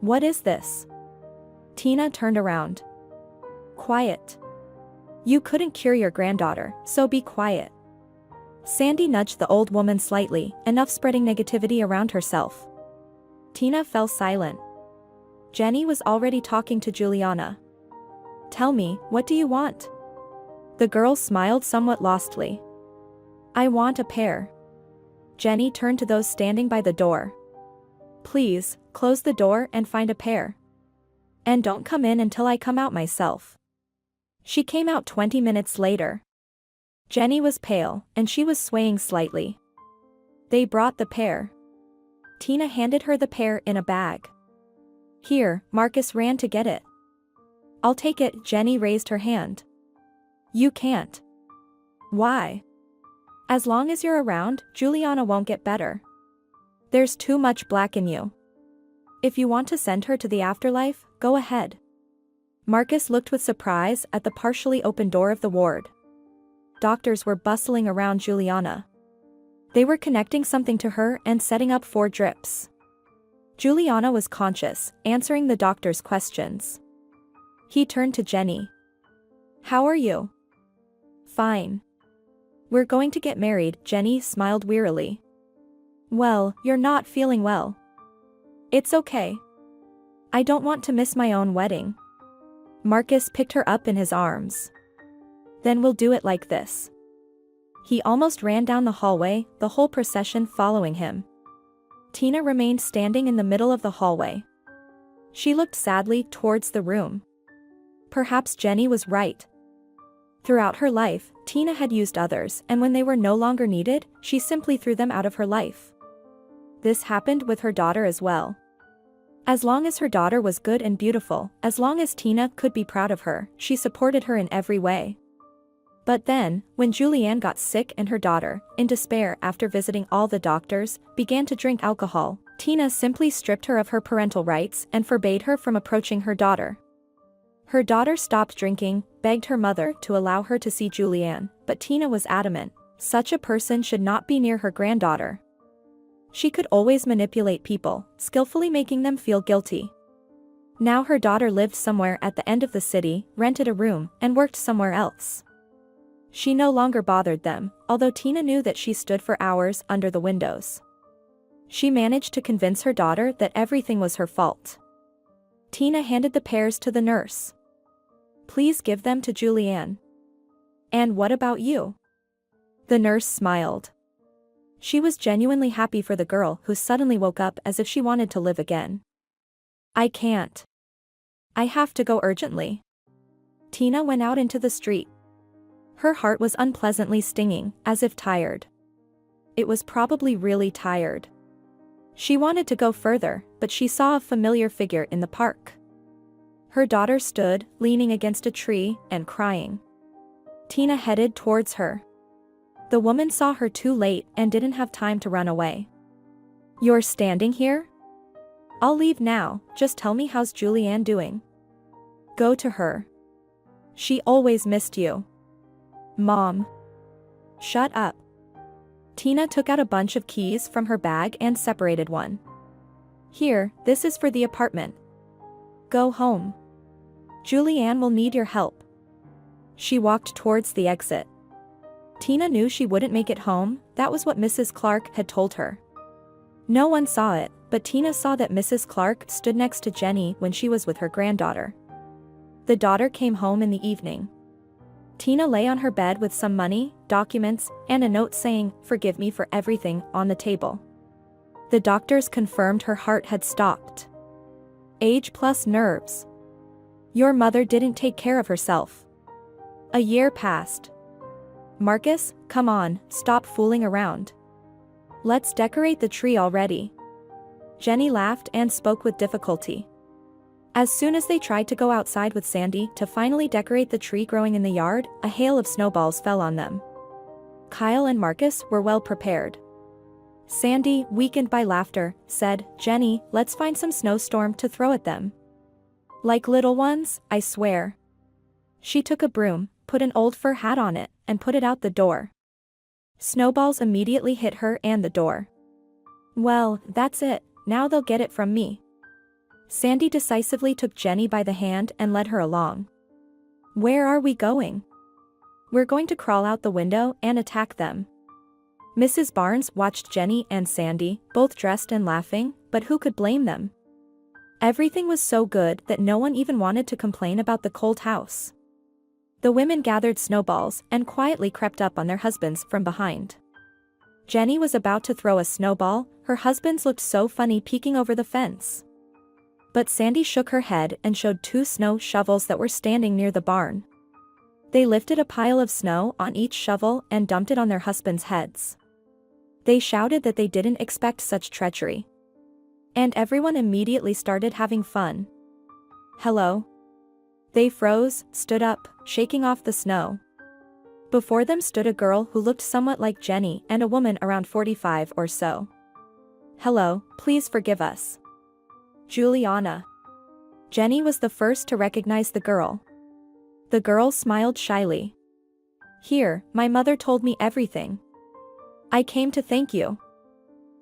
"What is this?" Tina turned around. "Quiet. You couldn't cure your granddaughter, so be quiet." Sandy nudged the old woman slightly, enough spreading negativity around herself. Tina fell silent. Jenny was already talking to Juliana. "Tell me, what do you want?" The girl smiled somewhat lostly. "I want a pear." Jenny turned to those standing by the door. "Please, close the door and find a pear. And don't come in until I come out myself." She came out 20 minutes later. Jenny was pale, and she was swaying slightly. They brought the pear. Tina handed her the pear in a bag. "Here," Marcus ran to get it. "I'll take it," Jenny raised her hand. "You can't." "Why?" "As long as you're around, Juliana won't get better. There's too much black in you. If you want to send her to the afterlife, go ahead." Marcus looked with surprise at the partially open door of the ward. Doctors were bustling around Juliana. They were connecting something to her and setting up 4 drips. Juliana was conscious, answering the doctor's questions. He turned to Jenny. "How are you?" "Fine. We're going to get married," Jenny smiled wearily. "Well, you're not feeling well." "It's okay. I don't want to miss my own wedding." Marcus picked her up in his arms. "Then we'll do it like this." He almost ran down the hallway, the whole procession following him. Tina remained standing in the middle of the hallway. She looked sadly towards the room. Perhaps Jenny was right. Throughout her life, Tina had used others, and when they were no longer needed, she simply threw them out of her life. This happened with her daughter as well. As long as her daughter was good and beautiful, as long as Tina could be proud of her, she supported her in every way. But then, when Julianne got sick and her daughter, in despair after visiting all the doctors, began to drink alcohol, Tina simply stripped her of her parental rights and forbade her from approaching her daughter. Her daughter stopped drinking, begged her mother to allow her to see Julianne, but Tina was adamant. Such a person should not be near her granddaughter. She could always manipulate people, skillfully making them feel guilty. Now her daughter lived somewhere at the end of the city, rented a room, and worked somewhere else. She no longer bothered them, although Tina knew that she stood for hours under the windows. She managed to convince her daughter that everything was her fault. Tina handed the pears to the nurse. "Please give them to Julianne." "And what about you?" The nurse smiled. She was genuinely happy for the girl who suddenly woke up as if she wanted to live again. "I can't. I have to go urgently." Tina went out into the street. Her heart was unpleasantly stinging, as if tired. It was probably really tired. She wanted to go further, but she saw a familiar figure in the park. Her daughter stood, leaning against a tree, and crying. Tina headed towards her. The woman saw her too late and didn't have time to run away. "You're standing here? I'll leave now, just tell me how's Julianne doing." "Go to her. She always missed you." "Mom." "Shut up." Tina took out a bunch of keys from her bag and separated one. "Here, this is for the apartment. Go home. Julianne will need your help." She walked towards the exit. Tina knew she wouldn't make it home, that was what Mrs. Clark had told her. No one saw it, but Tina saw that Mrs. Clark stood next to Jenny when she was with her granddaughter. The daughter came home in the evening. Tina lay on her bed with some money, documents, and a note saying, "Forgive me for everything," on the table. The doctors confirmed her heart had stopped. Age plus nerves. Your mother didn't take care of herself. A year passed. Marcus, come on, stop fooling around. Let's decorate the tree already. Jenny laughed and spoke with difficulty. As soon as they tried to go outside with Sandy to finally decorate the tree growing in the yard, a hail of snowballs fell on them. Kyle and Marcus were well prepared. Sandy, weakened by laughter, said, "Jenny, let's find some snowstorm to throw at them. Like little ones, I swear." She took a broom, put an old fur hat on it, and put it out the door. Snowballs immediately hit her and the door. "Well, that's it, now they'll get it from me." Sandy decisively took Jenny by the hand and led her along. "Where are we going?" "We're going to crawl out the window and attack them." Mrs. Barnes watched Jenny and Sandy, both dressed and laughing, but who could blame them? Everything was so good that no one even wanted to complain about the cold house. The women gathered snowballs and quietly crept up on their husbands from behind. Jenny was about to throw a snowball, her husbands looked so funny peeking over the fence. But Sandy shook her head and showed 2 snow shovels that were standing near the barn. They lifted a pile of snow on each shovel and dumped it on their husbands' heads. They shouted that they didn't expect such treachery. And everyone immediately started having fun. Hello? They froze, stood up, shaking off the snow. Before them stood a girl who looked somewhat like Jenny and a woman around 45 or so. Hello, please forgive us. Juliana. Jenny was the first to recognize the girl. The girl smiled shyly. Here, my mother told me everything. I came to thank you.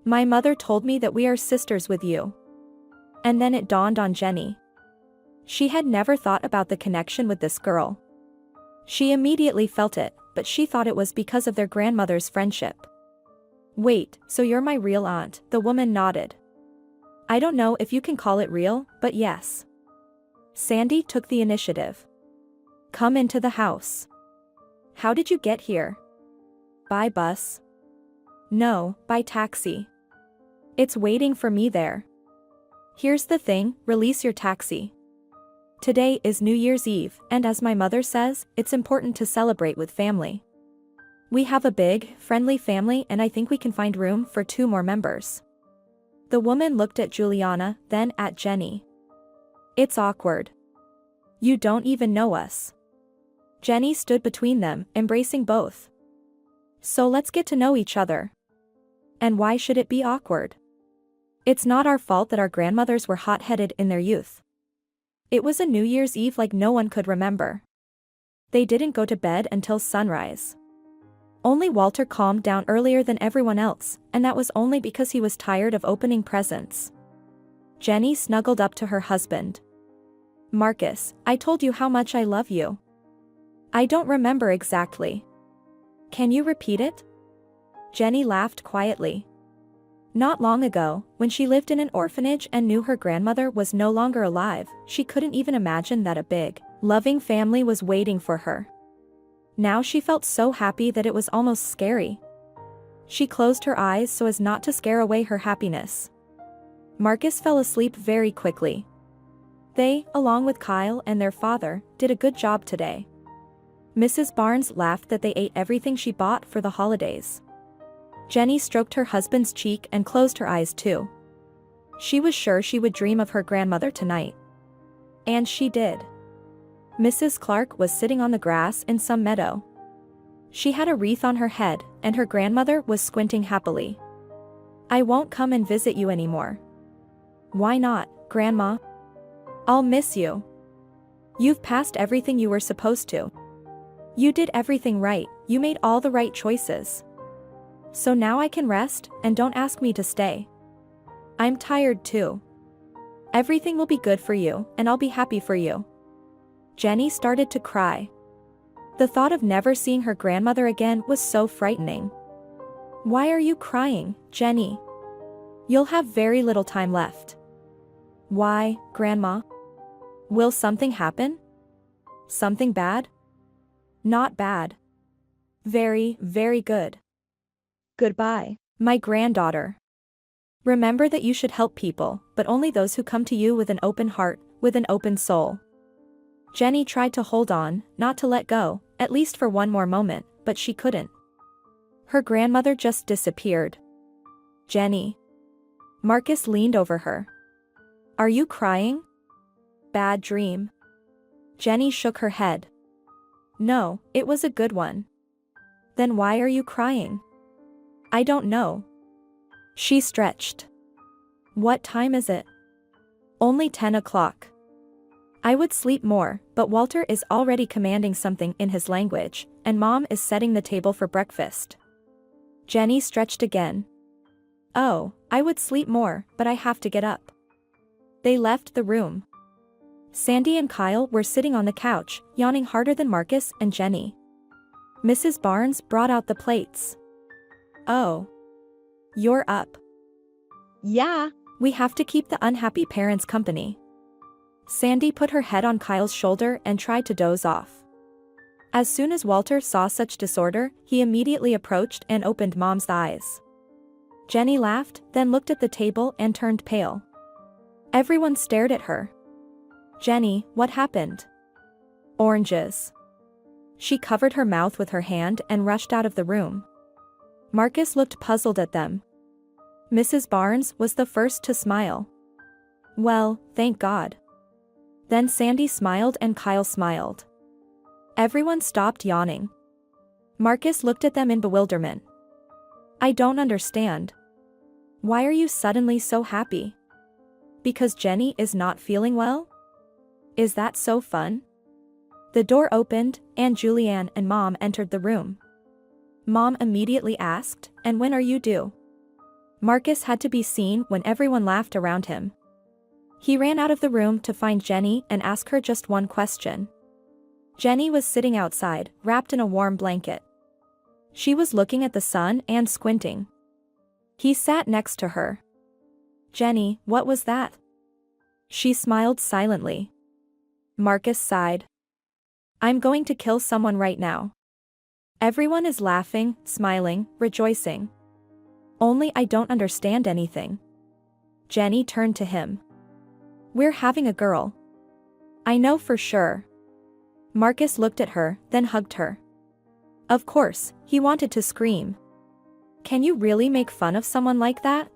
My mother told me that we are sisters with you. And then it dawned on Jenny. She had never thought about the connection with this girl. She immediately felt it, but she thought it was because of their grandmother's friendship. Wait, so you're my real aunt? The woman nodded. I don't know if you can call it real, but yes. Sandy took the initiative. Come into the house. How did you get here? By bus? No, by taxi. It's waiting for me there. Here's the thing, release your taxi. Today is New Year's Eve, and as my mother says, it's important to celebrate with family. We have a big, friendly family and I think we can find room for 2 more members. The woman looked at Juliana, then at Jenny. It's awkward. You don't even know us. Jenny stood between them, embracing both. So let's get to know each other. And why should it be awkward? It's not our fault that our grandmothers were hot-headed in their youth. It was a New Year's Eve like no one could remember. They didn't go to bed until sunrise. Only Walter calmed down earlier than everyone else, and that was only because he was tired of opening presents. Jenny snuggled up to her husband. Marcus, I told you how much I love you. I don't remember exactly. Can you repeat it? Jenny laughed quietly. Not long ago, when she lived in an orphanage and knew her grandmother was no longer alive, she couldn't even imagine that a big, loving family was waiting for her. Now she felt so happy that it was almost scary. She closed her eyes so as not to scare away her happiness. Marcus fell asleep very quickly. They, along with Kyle and their father, did a good job today. Mrs. Barnes laughed that they ate everything she bought for the holidays. Jenny stroked her husband's cheek and closed her eyes too. She was sure she would dream of her grandmother tonight. And she did. Mrs. Clark was sitting on the grass in some meadow. She had a wreath on her head, and her grandmother was squinting happily. I won't come and visit you anymore. Why not, Grandma? I'll miss you. You've passed everything you were supposed to. You did everything right, you made all the right choices. So now I can rest, and don't ask me to stay. I'm tired too. Everything will be good for you, and I'll be happy for you. Jenny started to cry. The thought of never seeing her grandmother again was so frightening. Why are you crying, Jenny? You'll have very little time left. Why, Grandma? Will something happen? Something bad? Not bad. Very, very good. Goodbye, my granddaughter. Remember that you should help people, but only those who come to you with an open heart, with an open soul. Jenny tried to hold on, not to let go, at least for one more moment, but she couldn't. Her grandmother just disappeared. Jenny. Marcus leaned over her. Are you crying? Bad dream. Jenny shook her head. No, it was a good one. Then why are you crying? I don't know. She stretched. What time is it? Only 10 o'clock. I would sleep more, but Walter is already commanding something in his language, and Mom is setting the table for breakfast. Jenny stretched again. Oh, I would sleep more, but I have to get up. They left the room. Sandy and Kyle were sitting on the couch, yawning harder than Marcus and Jenny. Mrs. Barnes brought out the plates. Oh. You're up. Yeah, We have to keep the unhappy parents company. Sandy put her head on Kyle's shoulder and tried to doze off. As soon as Walter saw such disorder, he immediately approached and opened Mom's eyes. Jenny laughed, then looked at the table and turned pale. Everyone stared at her. Jenny, what happened? Oranges. She covered her mouth with her hand and rushed out of the room. Marcus looked puzzled at them. Mrs. Barnes was the first to smile. Well, thank God. Then Sandy smiled and Kyle smiled. Everyone stopped yawning. Marcus looked at them in bewilderment. I don't understand. Why are you suddenly so happy? Because Jenny is not feeling well? Is that so fun? The door opened, and Julianne and Mom entered the room. Mom immediately asked, and when are you due? Marcus had to be seen when everyone laughed around him. He ran out of the room to find Jenny and ask her just one question. Jenny was sitting outside, wrapped in a warm blanket. She was looking at the sun and squinting. He sat next to her. Jenny, what was that? She smiled silently. Marcus sighed. I'm going to kill someone right now. Everyone is laughing, smiling, rejoicing. Only I don't understand anything. Jenny turned to him. We're having a girl. I know for sure. Marcus looked at her, then hugged her. Of course, he wanted to scream. Can you really make fun of someone like that?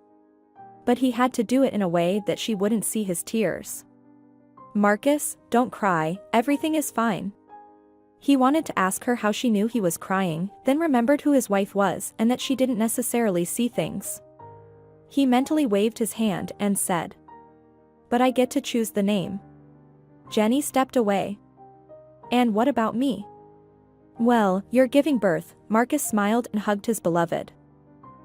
But he had to do it in a way that she wouldn't see his tears. Marcus, don't cry, everything is fine. He wanted to ask her how she knew he was crying, then remembered who his wife was and that she didn't necessarily see things. He mentally waved his hand and said, But I get to choose the name. Jenny stepped away. And what about me? Well, you're giving birth, Marcus smiled and hugged his beloved.